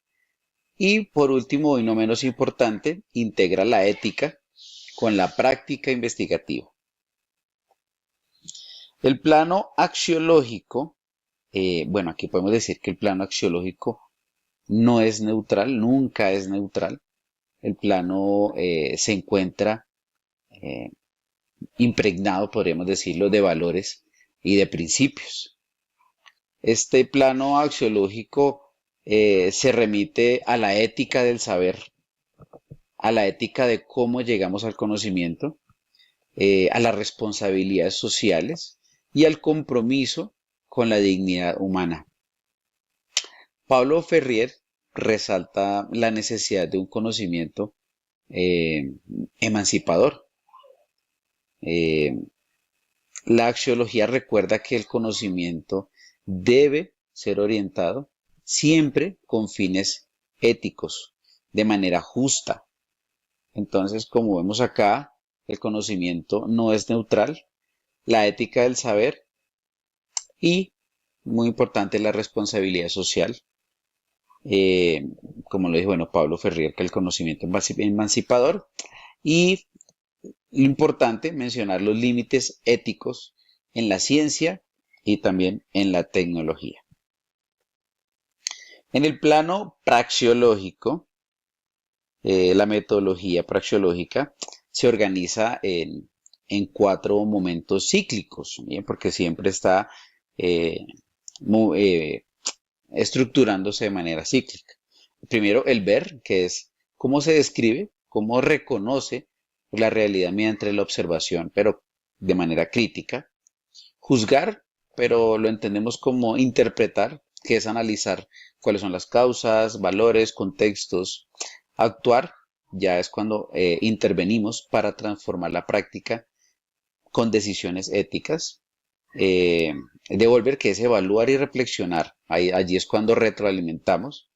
Y por último, y no menos importante, integra la ética con la práctica investigativa. El plano axiológico, aquí podemos decir que el plano axiológico no es neutral, nunca es neutral. El plano se encuentra impregnado, podríamos decirlo, de valores y de principios. Este plano axiológico se remite a la ética del saber, a la ética de cómo llegamos al conocimiento, a las responsabilidades sociales y al compromiso con la dignidad humana. Pablo Ferrier resalta la necesidad de un conocimiento emancipador. La axiología recuerda que el conocimiento debe ser orientado siempre con fines éticos, de manera justa. Entonces, como vemos acá, el conocimiento no es neutral, la ética del saber y, muy importante, la responsabilidad social. Como lo dijo, bueno, Pablo Ferrier, que el conocimiento emancipador, y lo importante, mencionar los límites éticos en la ciencia y también en la tecnología. En el plano praxeológico, la metodología praxeológica se organiza en 4 momentos cíclicos, ¿bien? Porque siempre está estructurándose de manera cíclica. Primero, el ver, que es cómo se describe, cómo reconoce la realidad mediante la observación, pero de manera crítica. Juzgar, pero lo entendemos como interpretar, que es analizar cuáles son las causas, valores, contextos. Actuar ya es cuando intervenimos para transformar la práctica con decisiones éticas. Devolver, que es evaluar y reflexionar. Allí es cuando retroalimentamos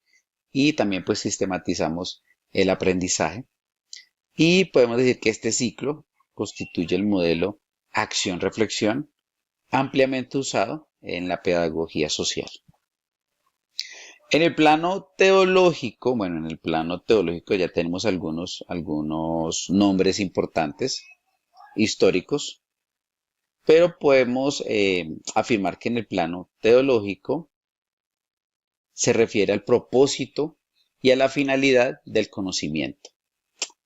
y también pues sistematizamos el aprendizaje. Y podemos decir que este ciclo constituye el modelo acción-reflexión ampliamente usado en la pedagogía social. En el plano teológico, ya tenemos algunos nombres importantes históricos, pero podemos afirmar que en el plano teológico se refiere al propósito y a la finalidad del conocimiento.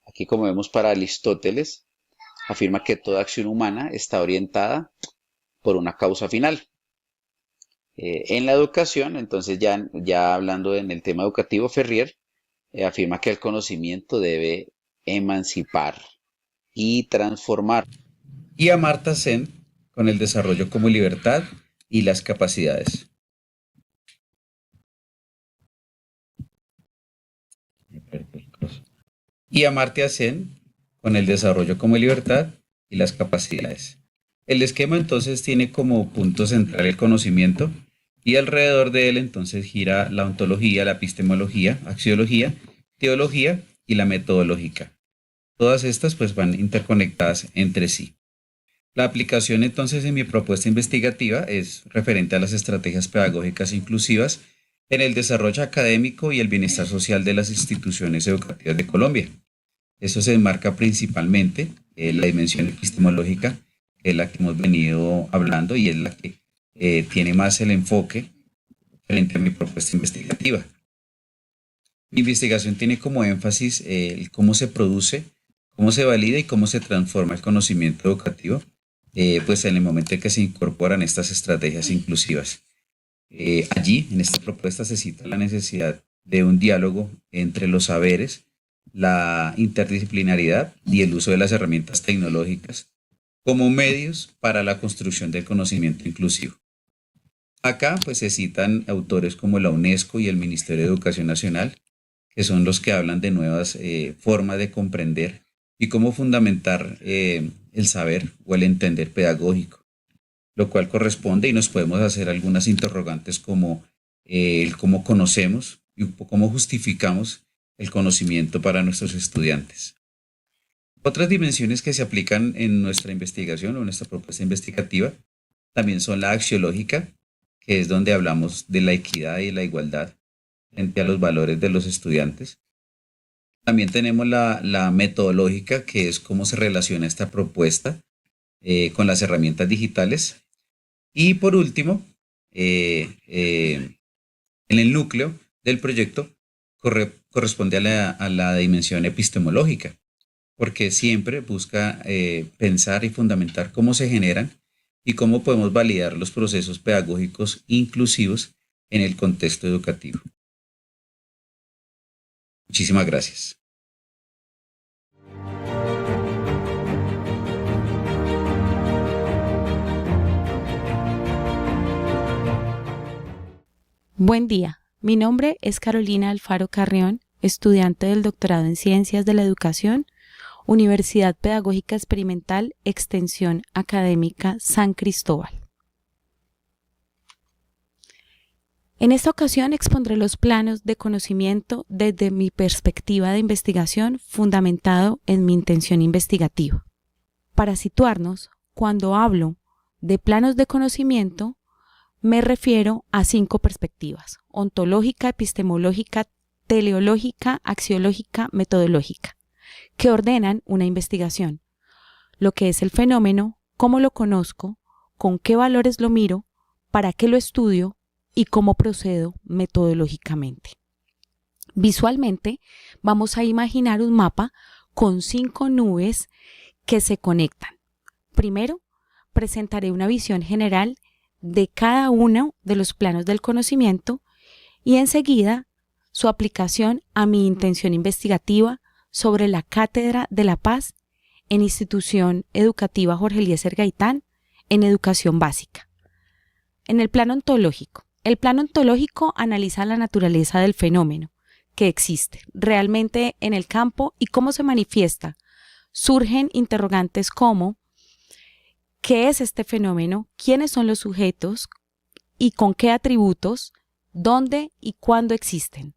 Aquí, como vemos para Aristóteles, afirma que toda acción humana está orientada por una causa final. En la educación, entonces ya hablando en el tema educativo, Ferrier afirma que el conocimiento debe emancipar y transformar. Y Amartya Sen con el desarrollo como libertad y las capacidades. Y Amartya Sen con el desarrollo como libertad y las capacidades. El esquema entonces tiene como punto central el conocimiento y alrededor de él entonces gira la ontología, la epistemología, axiología, teología y la metodológica. Todas estas pues van interconectadas entre sí. La aplicación entonces en mi propuesta investigativa es referente a las estrategias pedagógicas inclusivas en el desarrollo académico y el bienestar social de las instituciones educativas de Colombia. Eso se enmarca principalmente en la dimensión epistemológica, que es la que hemos venido hablando y es la que tiene más el enfoque frente a mi propuesta investigativa. Mi investigación tiene como énfasis el cómo se produce, cómo se valida y cómo se transforma el conocimiento educativo, pues en el momento en que se incorporan estas estrategias inclusivas. Allí, en esta propuesta, se cita la necesidad de un diálogo entre los saberes, la interdisciplinaridad y el uso de las herramientas tecnológicas como medios para la construcción del conocimiento inclusivo. Acá pues se citan autores como la UNESCO y el Ministerio de Educación Nacional, que son los que hablan de nuevas formas de comprender y cómo fundamentar el saber o el entender pedagógico, lo cual corresponde y nos podemos hacer algunas interrogantes como el cómo conocemos y cómo justificamos el conocimiento para nuestros estudiantes. Otras dimensiones que se aplican en nuestra investigación o en nuestra propuesta investigativa también son la axiológica, que es donde hablamos de la equidad y la igualdad frente a los valores de los estudiantes. También tenemos la metodológica, que es cómo se relaciona esta propuesta con las herramientas digitales. Y por último, en el núcleo del proyecto corresponde a la dimensión epistemológica, porque siempre busca pensar y fundamentar cómo se generan y cómo podemos validar los procesos pedagógicos inclusivos en el contexto educativo. Muchísimas gracias. Buen día, mi nombre es Carolina Alfaro Carrión, estudiante del doctorado en Ciencias de la Educación, Universidad Pedagógica Experimental, Extensión Académica San Cristóbal. En esta ocasión expondré los planos de conocimiento desde mi perspectiva de investigación fundamentado en mi intención investigativa. Para situarnos, cuando hablo de planos de conocimiento, me refiero a 5 perspectivas: ontológica, epistemológica, teleológica, axiológica, metodológica, que ordenan una investigación: lo que es el fenómeno, cómo lo conozco, con qué valores lo miro, para qué lo estudio y cómo procedo metodológicamente. Visualmente, vamos a imaginar un mapa con 5 nubes que se conectan. Primero, presentaré una visión general de cada uno de los planos del conocimiento y enseguida su aplicación a mi intención investigativa sobre la Cátedra de la Paz en Institución Educativa Jorge Eliezer Gaitán en Educación Básica. En el plano ontológico. El plano ontológico analiza la naturaleza del fenómeno que existe realmente en el campo y cómo se manifiesta. Surgen interrogantes como: ¿qué es este fenómeno? ¿Quiénes son los sujetos? ¿Y con qué atributos? ¿Dónde y cuándo existen?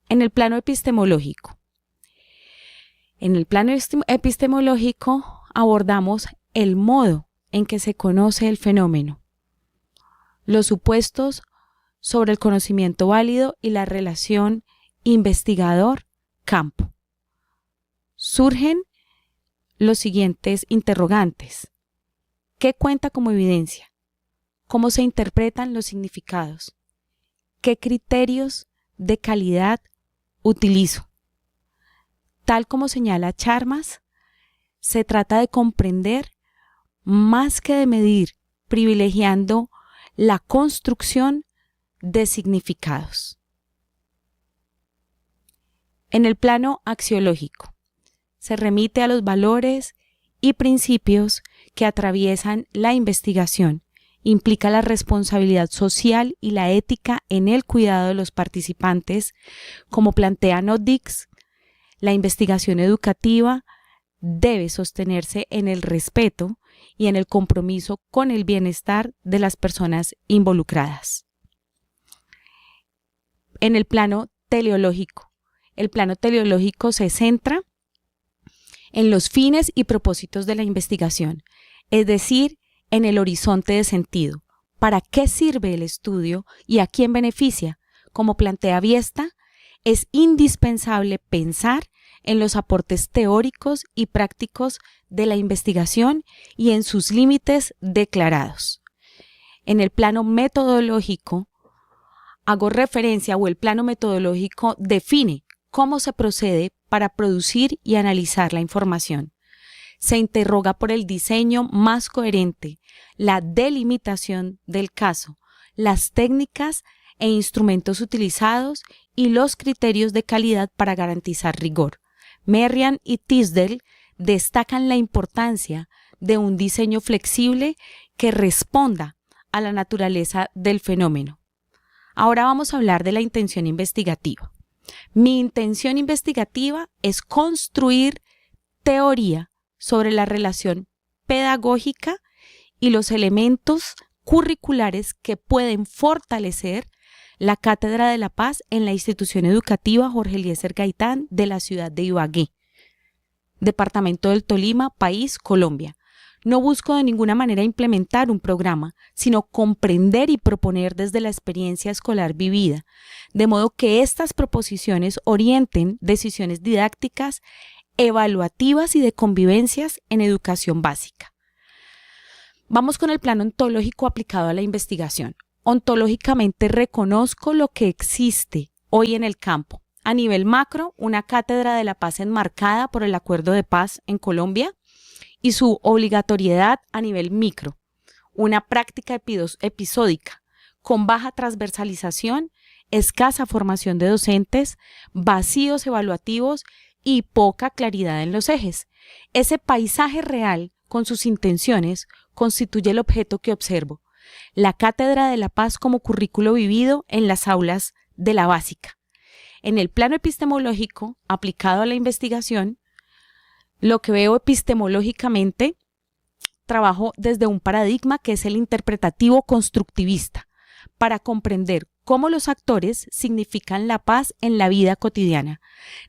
En el plano epistemológico. En el plano epistemológico abordamos el modo en que se conoce el fenómeno, los supuestos sobre el conocimiento válido y la relación investigador-campo. Surgen los siguientes interrogantes: ¿qué cuenta como evidencia? ¿Cómo se interpretan los significados? ¿Qué criterios de calidad utilizo? Tal como señala Charmas, se trata de comprender más que de medir, privilegiando la construcción de significados. En el plano axiológico, se remite a los valores y principios que atraviesan la investigación. Implica la responsabilidad social y la ética en el cuidado de los participantes, como plantea Nodix. La investigación educativa debe sostenerse en el respeto y en el compromiso con el bienestar de las personas involucradas. En el plano teleológico. El plano teleológico se centra en los fines y propósitos de la investigación, es decir, en el horizonte de sentido. ¿Para qué sirve el estudio y a quién beneficia? Como plantea Viesta, es indispensable pensar en los aportes teóricos y prácticos de la investigación y en sus límites declarados. En el plano metodológico, hago referencia o el plano metodológico define cómo se procede para producir y analizar la información. Se interroga por el diseño más coherente, la delimitación del caso, las técnicas e instrumentos utilizados y los criterios de calidad para garantizar rigor. Merriam y Tisdale destacan la importancia de un diseño flexible que responda a la naturaleza del fenómeno. Ahora vamos a hablar de la intención investigativa. Mi intención investigativa es construir teoría sobre la relación pedagógica y los elementos curriculares que pueden fortalecer la Cátedra de la Paz en la Institución Educativa Jorge Eliezer Gaitán de la ciudad de Ibagué, Departamento del Tolima, país Colombia. No busco de ninguna manera implementar un programa, sino comprender y proponer desde la experiencia escolar vivida, de modo que estas proposiciones orienten decisiones didácticas, evaluativas y de convivencias en educación básica. Vamos con el plano ontológico aplicado a la investigación. Ontológicamente reconozco lo que existe hoy en el campo. A nivel macro, una Cátedra de la Paz enmarcada por el Acuerdo de Paz en Colombia y su obligatoriedad a nivel micro. Una práctica episódica con baja transversalización, escasa formación de docentes, vacíos evaluativos y poca claridad en los ejes. Ese paisaje real con sus intenciones constituye el objeto que observo. la Cátedra de la Paz como currículo vivido en las aulas de la básica. En el plano epistemológico aplicado a la investigación, lo que veo epistemológicamente, trabajo desde un paradigma que es el interpretativo constructivista, para comprender cómo los actores significan la paz en la vida cotidiana.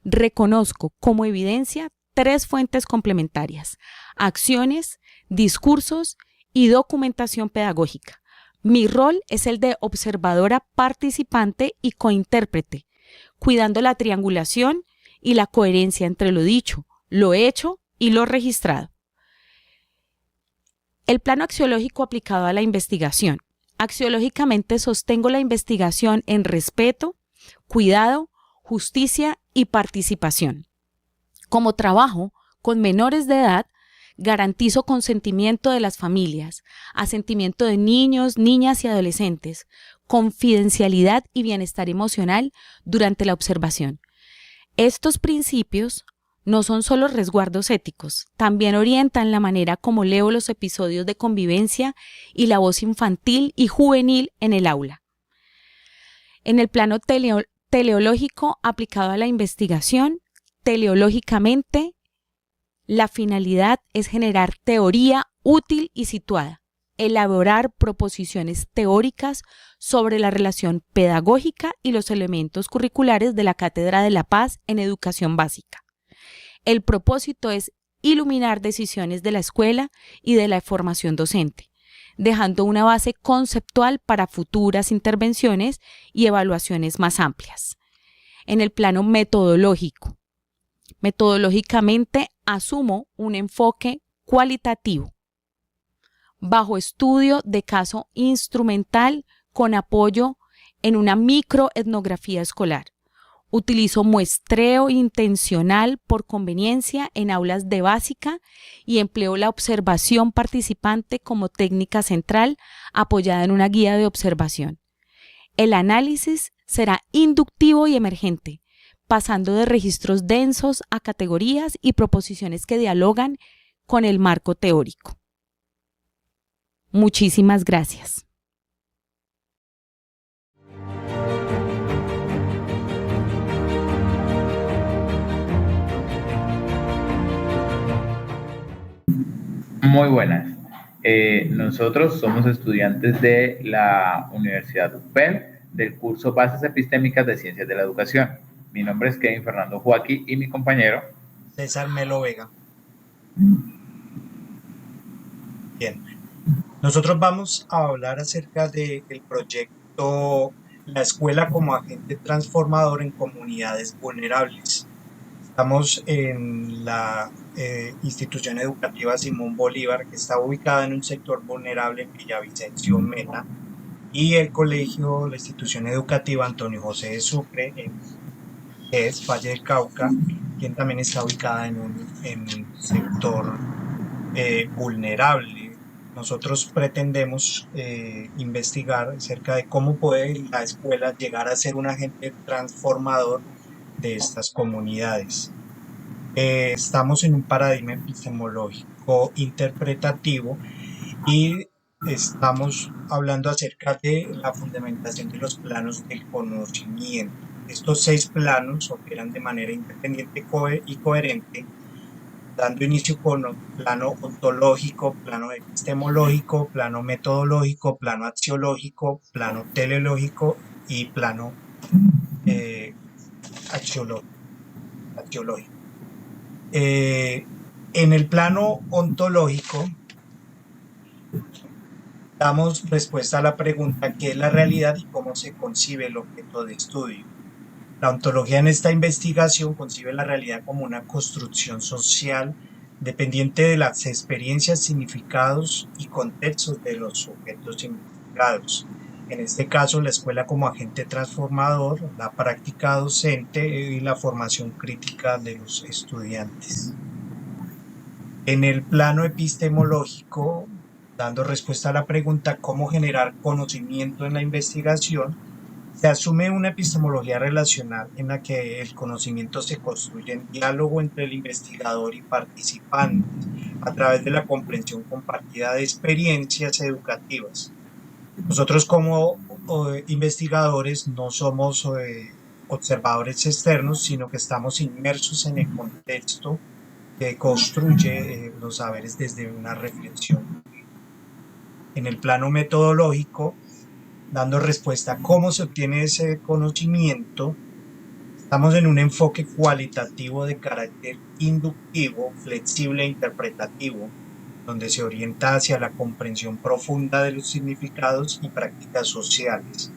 Reconozco como evidencia 3 fuentes complementarias: acciones, discursos y documentación pedagógica. Mi rol es el de observadora participante y cointérprete, cuidando la triangulación y la coherencia entre lo dicho, lo hecho y lo registrado. El plano axiológico aplicado a la investigación. Axiológicamente sostengo la investigación en respeto, cuidado, justicia y participación. Como trabajo con menores de edad, garantizo consentimiento de las familias, asentimiento de niños, niñas y adolescentes, confidencialidad y bienestar emocional durante la observación. Estos principios no son solo resguardos éticos, también orientan la manera como leo los episodios de convivencia y la voz infantil y juvenil en el aula. En el plano teleológico aplicado a la investigación, teleológicamente, la finalidad es generar teoría útil y situada, elaborar proposiciones teóricas sobre la relación pedagógica y los elementos curriculares de la Cátedra de la Paz en educación básica. El propósito es iluminar decisiones de la escuela y de la formación docente, dejando una base conceptual para futuras intervenciones y evaluaciones más amplias. En el plano metodológico, metodológicamente asumo un enfoque cualitativo, bajo estudio de caso instrumental con apoyo en una microetnografía escolar. Utilizo muestreo intencional por conveniencia en aulas de básica y empleo la observación participante como técnica central apoyada en una guía de observación. El análisis será inductivo y emergente, pasando de registros densos a categorías y proposiciones que dialogan con el marco teórico. Muchísimas gracias. Muy buenas. Nosotros somos estudiantes de la Universidad UPEL del curso Bases Epistémicas de Ciencias de la Educación. Mi nombre es Kevin Fernando Joaquín y mi compañero César Melo Vega. Bien, nosotros vamos a hablar acerca del proyecto La Escuela como Agente Transformador en Comunidades Vulnerables. Estamos en la institución educativa Simón Bolívar, que está ubicada en un sector vulnerable en Villavicencio, Meta, y el colegio, la institución educativa Antonio José de Sucre, que es Valle del Cauca, quien también está ubicada en un sector vulnerable. Nosotros pretendemos investigar acerca de cómo puede la escuela llegar a ser un agente transformador de estas comunidades. Estamos en un paradigma epistemológico interpretativo y estamos hablando acerca de la fundamentación de los planos del conocimiento. Estos 6 planos operan de manera independiente y coherente, dando inicio con plano ontológico, plano epistemológico, plano metodológico, plano axiológico, plano teleológico y plano axiológico. En el plano ontológico damos respuesta a la pregunta ¿qué es la realidad y cómo se concibe el objeto de estudio? La ontología en esta investigación concibe la realidad como una construcción social dependiente de las experiencias, significados y contextos de los sujetos investigados. En este caso, la escuela como agente transformador, la práctica docente y la formación crítica de los estudiantes. En el plano epistemológico, dando respuesta a la pregunta ¿cómo generar conocimiento en la investigación?, se asume una epistemología relacional en la que el conocimiento se construye en diálogo entre el investigador y participantes a través de la comprensión compartida de experiencias educativas. Nosotros como investigadores no somos observadores externos, sino que estamos inmersos en el contexto que construye los saberes desde una reflexión. En el plano metodológico, dando respuesta a cómo se obtiene ese conocimiento, estamos en un enfoque cualitativo de carácter inductivo, flexible e interpretativo, donde se orienta hacia la comprensión profunda de los significados y prácticas sociales.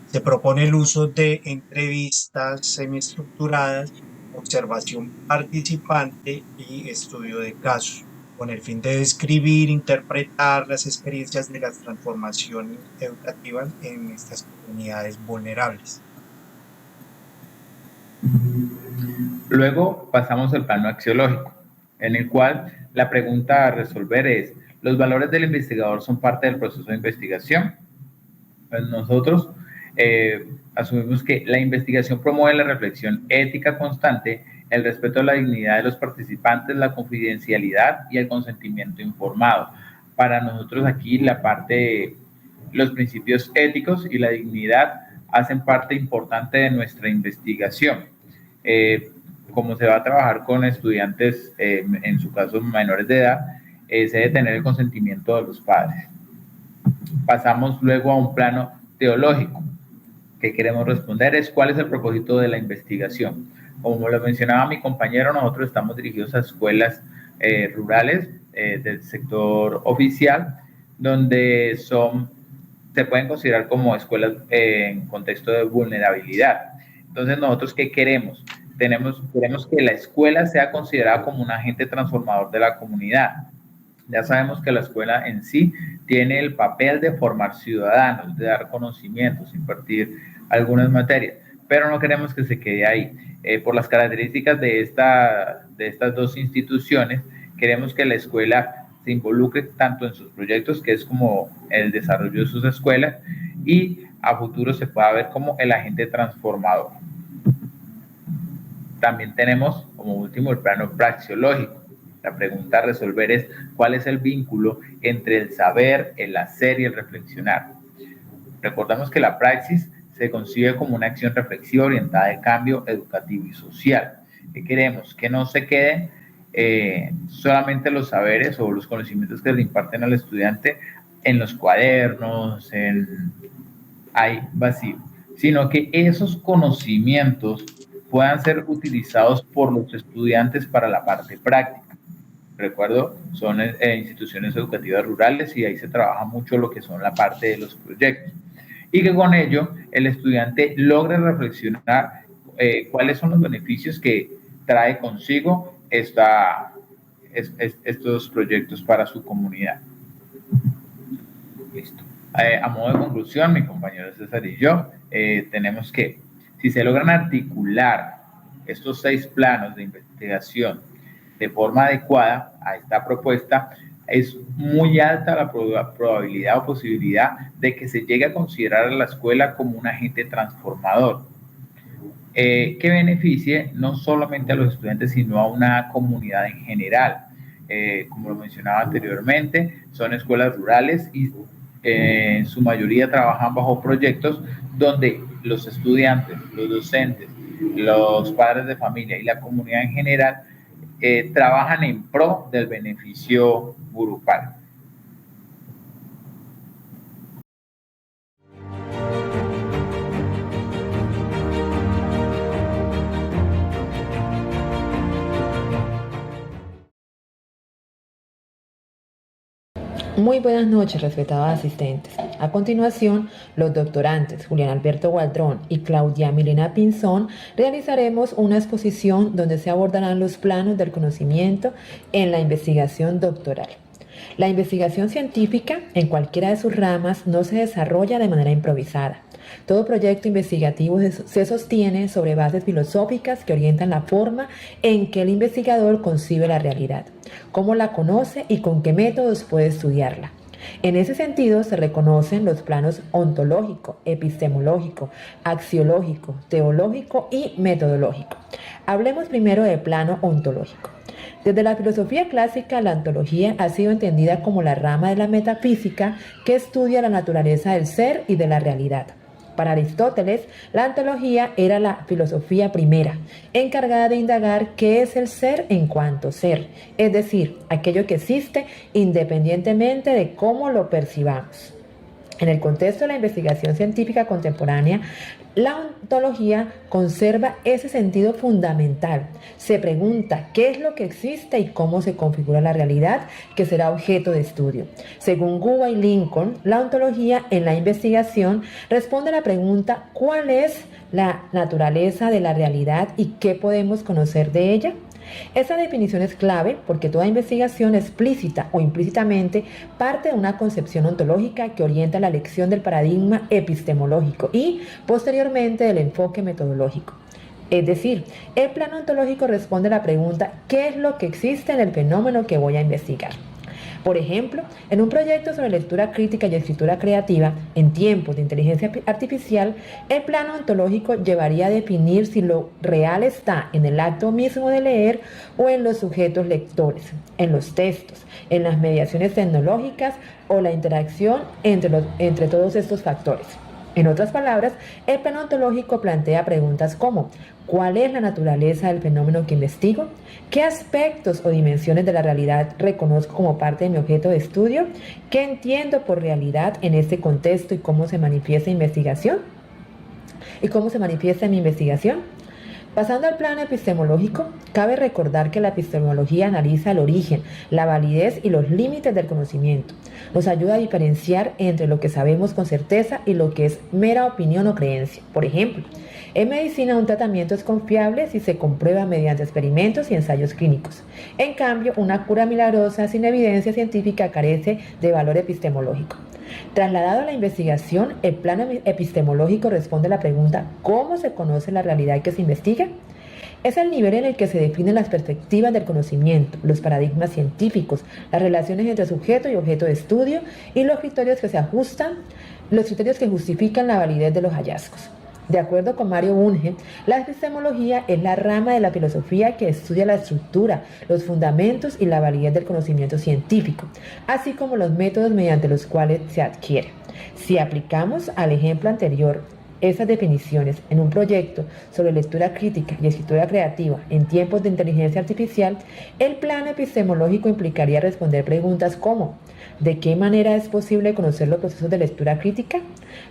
Se propone el uso de entrevistas semiestructuradas, observación participante y estudio de casos, con el fin de describir, interpretar las experiencias de las transformaciones educativas en estas comunidades vulnerables. Luego pasamos al plano axiológico, en el cual la pregunta a resolver es: ¿los valores del investigador son parte del proceso de investigación? Pues nosotros asumimos que la investigación promueve la reflexión ética constante, el respeto a la dignidad de los participantes, la confidencialidad y el consentimiento informado. Para nosotros aquí la parte, los principios éticos y la dignidad hacen parte importante de nuestra investigación. Como se va a trabajar con estudiantes, en su caso menores de edad, se debe tener el consentimiento de los padres. Pasamos luego a un plano teológico, que queremos responder es cuál es el propósito de la investigación. Como lo mencionaba mi compañero, nosotros estamos dirigidos a escuelas rurales del sector oficial, donde se pueden considerar como escuelas en contexto de vulnerabilidad. Entonces, nosotros, ¿qué queremos? Queremos que la escuela sea considerada como un agente transformador de la comunidad. Ya sabemos que la escuela en sí tiene el papel de formar ciudadanos, de dar conocimientos, impartir algunas materias, pero no queremos que se quede ahí. Por las características de estas dos instituciones, queremos que la escuela se involucre tanto en sus proyectos, que es como el desarrollo de sus escuelas, y a futuro se pueda ver como el agente transformador. También tenemos como último el plano praxeológico. La pregunta a resolver es: ¿cuál es el vínculo entre el saber, el hacer y el reflexionar? Recordamos que la praxis se concibe como una acción reflexiva orientada al cambio educativo y social. ¿Qué queremos? Que no se queden solamente los saberes o los conocimientos que le imparten al estudiante en los cuadernos, ahí vacío, sino que esos conocimientos puedan ser utilizados por los estudiantes para la parte práctica. Recuerdo, son instituciones educativas rurales y ahí se trabaja mucho lo que son la parte de los proyectos. Y que con ello el estudiante logre reflexionar cuáles son los beneficios que trae consigo estos proyectos para su comunidad. Listo. A modo de conclusión, mi compañero César y yo tenemos que, si se logran articular estos 6 planos de investigación de forma adecuada a esta propuesta, es muy alta la probabilidad o posibilidad de que se llegue a considerar a la escuela como un agente transformador, que beneficie no solamente a los estudiantes, sino a una comunidad en general. Como lo mencionaba anteriormente, son escuelas rurales y en su mayoría trabajan bajo proyectos donde los estudiantes, los docentes, los padres de familia y la comunidad en general trabajan en pro del beneficio grupal. Muy buenas noches, respetados asistentes. A continuación, los doctorantes Julián Alberto Gualdrón y Claudia Milena Pinzón realizaremos una exposición donde se abordarán los planos del conocimiento en la investigación doctoral. La investigación científica, en cualquiera de sus ramas, no se desarrolla de manera improvisada. Todo proyecto investigativo se sostiene sobre bases filosóficas que orientan la forma en que el investigador concibe la realidad, cómo la conoce y con qué métodos puede estudiarla. En ese sentido, se reconocen los planos ontológico, epistemológico, axiológico, teológico y metodológico. Hablemos primero del plano ontológico. Desde la filosofía clásica, la ontología ha sido entendida como la rama de la metafísica que estudia la naturaleza del ser y de la realidad. Para Aristóteles, la ontología era la filosofía primera, encargada de indagar qué es el ser en cuanto ser, es decir, aquello que existe independientemente de cómo lo percibamos. En el contexto de la investigación científica contemporánea, la ontología conserva ese sentido fundamental. Se pregunta qué es lo que existe y cómo se configura la realidad que será objeto de estudio. Según Guba y Lincoln, la ontología en la investigación responde a la pregunta ¿cuál es la naturaleza de la realidad y qué podemos conocer de ella? Esa definición es clave porque toda investigación explícita o implícitamente parte de una concepción ontológica que orienta la elección del paradigma epistemológico y, posteriormente, del enfoque metodológico. Es decir, el plano ontológico responde a la pregunta ¿qué es lo que existe en el fenómeno que voy a investigar? Por ejemplo, en un proyecto sobre lectura crítica y escritura creativa en tiempos de inteligencia artificial, el plano ontológico llevaría a definir si lo real está en el acto mismo de leer o en los sujetos lectores, en los textos, en las mediaciones tecnológicas o la interacción entre todos estos factores. En otras palabras, el plano ontológico plantea preguntas como ¿cuál es la naturaleza del fenómeno que investigo? ¿Qué aspectos o dimensiones de la realidad reconozco como parte de mi objeto de estudio? ¿Qué entiendo por realidad en este contexto y cómo se manifiesta en mi investigación? Pasando al plano epistemológico, cabe recordar que la epistemología analiza el origen, la validez y los límites del conocimiento. Nos ayuda a diferenciar entre lo que sabemos con certeza y lo que es mera opinión o creencia. Por ejemplo, en medicina un tratamiento es confiable si se comprueba mediante experimentos y ensayos clínicos. En cambio, una cura milagrosa sin evidencia científica carece de valor epistemológico. Trasladado a la investigación, el plano epistemológico responde a la pregunta ¿cómo se conoce la realidad que se investiga? Es el nivel en el que se definen las perspectivas del conocimiento, los paradigmas científicos, las relaciones entre sujeto y objeto de estudio y los criterios que justifican la validez de los hallazgos. De acuerdo con Mario Bunge, la epistemología es la rama de la filosofía que estudia la estructura, los fundamentos y la validez del conocimiento científico, así como los métodos mediante los cuales se adquiere. Si aplicamos al ejemplo anterior esas definiciones en un proyecto sobre lectura crítica y escritura creativa en tiempos de inteligencia artificial, el plano epistemológico implicaría responder preguntas como ¿de qué manera es posible conocer los procesos de lectura crítica?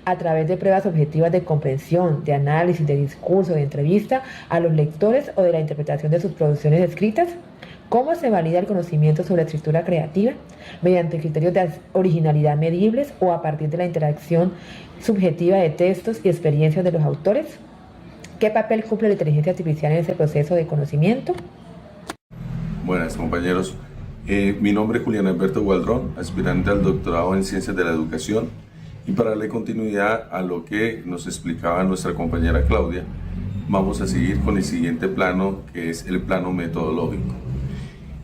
A través de pruebas objetivas de comprensión, de análisis, de discurso, de entrevista a los lectores o de la interpretación de sus producciones escritas. ¿Cómo se valida el conocimiento sobre escritura creativa? ¿Mediante criterios de originalidad medibles o a partir de la interacción subjetiva de textos y experiencias de los autores? ¿Qué papel cumple la inteligencia artificial en ese proceso de conocimiento? Buenas, compañeros. Mi nombre es Julián Alberto Gualdrón, aspirante al doctorado en Ciencias de la Educación, y para darle continuidad a lo que nos explicaba nuestra compañera Claudia, vamos a seguir con el siguiente plano, que es el plano metodológico.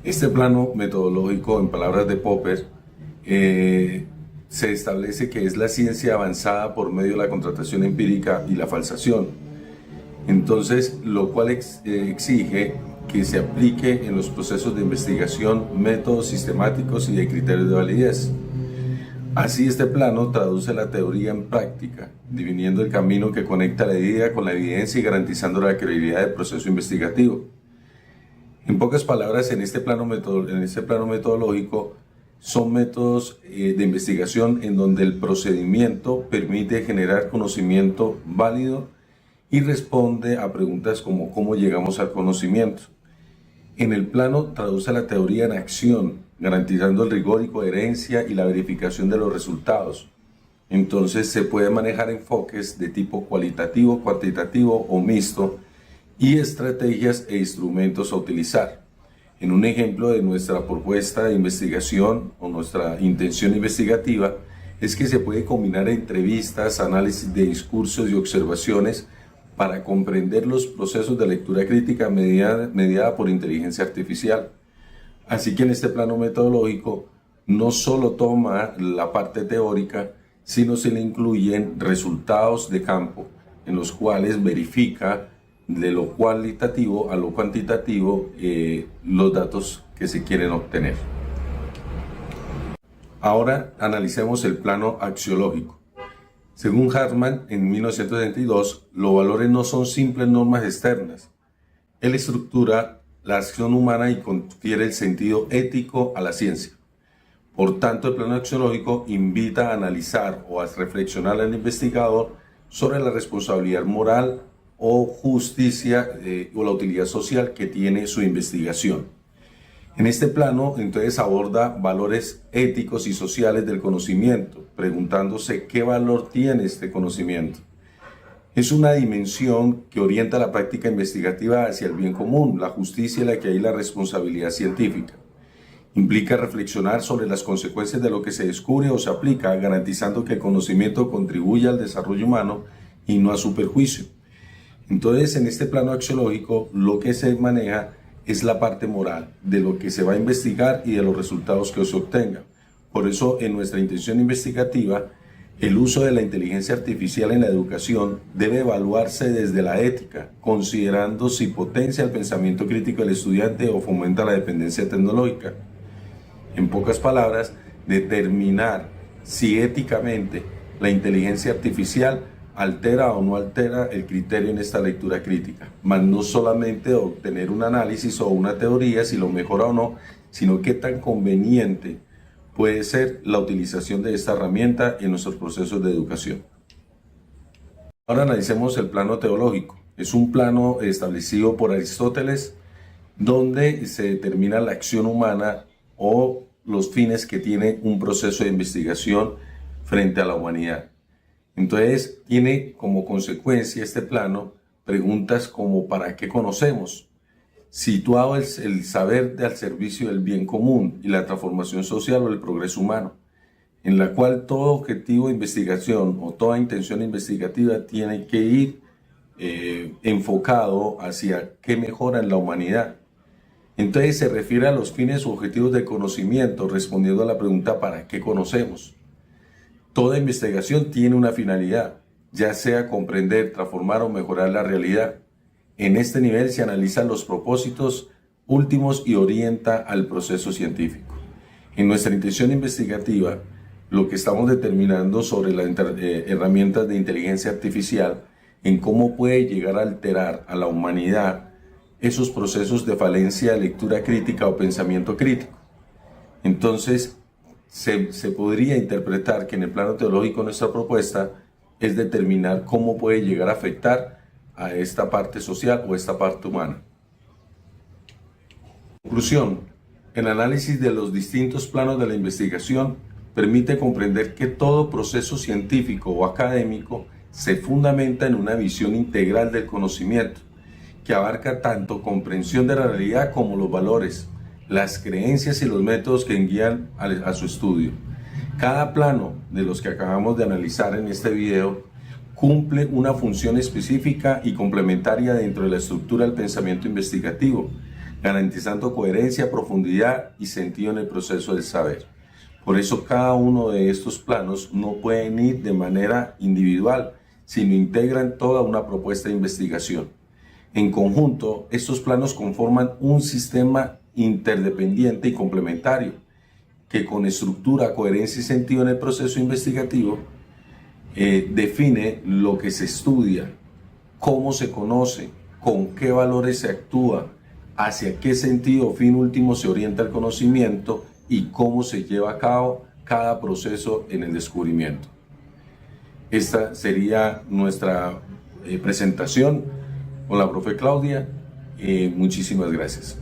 Este plano metodológico, en palabras de Popper, se establece que es la ciencia avanzada por medio de la contratación empírica y la falsación. Entonces, lo cual exige que se aplique en los procesos de investigación métodos sistemáticos y de criterios de validez. Así, este plano traduce la teoría en práctica, definiendo el camino que conecta la idea con la evidencia y garantizando la credibilidad del proceso investigativo. En pocas palabras, en este plano metodológico son métodos de investigación en donde el procedimiento permite generar conocimiento válido y responde a preguntas como ¿cómo llegamos al conocimiento? En el plano traduce la teoría en acción, garantizando el rigor y coherencia y la verificación de los resultados. Entonces se puede manejar enfoques de tipo cualitativo, cuantitativo o mixto y estrategias e instrumentos a utilizar. En un ejemplo de nuestra propuesta de investigación o nuestra intención investigativa es que se puede combinar entrevistas, análisis de discursos y observaciones para comprender los procesos de lectura crítica mediada por inteligencia artificial. Así que en este plano metodológico no solo toma la parte teórica, sino se le incluyen resultados de campo, en los cuales verifica de lo cualitativo a lo cuantitativo los datos que se quieren obtener. Ahora analicemos el plano axiológico. Según Hartman, en 1972, los valores no son simples normas externas. Él estructura la acción humana y confiere el sentido ético a la ciencia. Por tanto, el plano axiológico invita a analizar o a reflexionar al investigador sobre la responsabilidad moral o justicia o la utilidad social que tiene su investigación. En este plano, entonces, aborda valores éticos y sociales del conocimiento, preguntándose qué valor tiene este conocimiento. Es una dimensión que orienta la práctica investigativa hacia el bien común, la justicia y la que hay la responsabilidad científica. Implica reflexionar sobre las consecuencias de lo que se descubre o se aplica, garantizando que el conocimiento contribuya al desarrollo humano y no a su perjuicio. Entonces, en este plano axiológico, lo que se maneja es la parte moral de lo que se va a investigar y de los resultados que se obtengan. Por eso, en nuestra intención investigativa, el uso de la inteligencia artificial en la educación debe evaluarse desde la ética, considerando si potencia el pensamiento crítico del estudiante o fomenta la dependencia tecnológica. En pocas palabras, determinar si éticamente la inteligencia artificial altera o no altera el criterio en esta lectura crítica, más no solamente obtener un análisis o una teoría si lo mejora o no, sino qué tan conveniente puede ser la utilización de esta herramienta en nuestros procesos de educación. Ahora analicemos el plano teológico. Es un plano establecido por Aristóteles donde se determina la acción humana o los fines que tiene un proceso de investigación frente a la humanidad. Entonces, tiene como consecuencia este plano preguntas como ¿para qué conocemos? Situado el saber al servicio del bien común y la transformación social o el progreso humano, en la cual todo objetivo de investigación o toda intención investigativa tiene que ir enfocado hacia qué mejora en la humanidad. Entonces se refiere a los fines u objetivos del conocimiento, respondiendo a la pregunta ¿para qué conocemos? Toda investigación tiene una finalidad, ya sea comprender, transformar o mejorar la realidad. En este nivel se analizan los propósitos últimos y orienta al proceso científico. En nuestra intención investigativa, lo que estamos determinando sobre las herramientas de inteligencia artificial, en cómo puede llegar a alterar a la humanidad esos procesos de falencia de lectura crítica o pensamiento crítico. Entonces, se podría interpretar que en el plano teológico nuestra propuesta es determinar cómo puede llegar a afectar a esta parte social o esta parte humana. Conclusión: el análisis de los distintos planos de la investigación permite comprender que todo proceso científico o académico se fundamenta en una visión integral del conocimiento, que abarca tanto comprensión de la realidad como los valores, las creencias y los métodos que guían a su estudio. Cada plano de los que acabamos de analizar en este video cumple una función específica y complementaria dentro de la estructura del pensamiento investigativo, garantizando coherencia, profundidad y sentido en el proceso del saber. Por eso cada uno de estos planos no pueden ir de manera individual, sino integran toda una propuesta de investigación. En conjunto, estos planos conforman un sistema interdependiente y complementario, que con estructura, coherencia y sentido en el proceso investigativo define lo que se estudia, cómo se conoce, con qué valores se actúa, hacia qué sentido o fin último se orienta el conocimiento y cómo se lleva a cabo cada proceso en el descubrimiento. Esta sería nuestra presentación con la profe Claudia. Muchísimas gracias.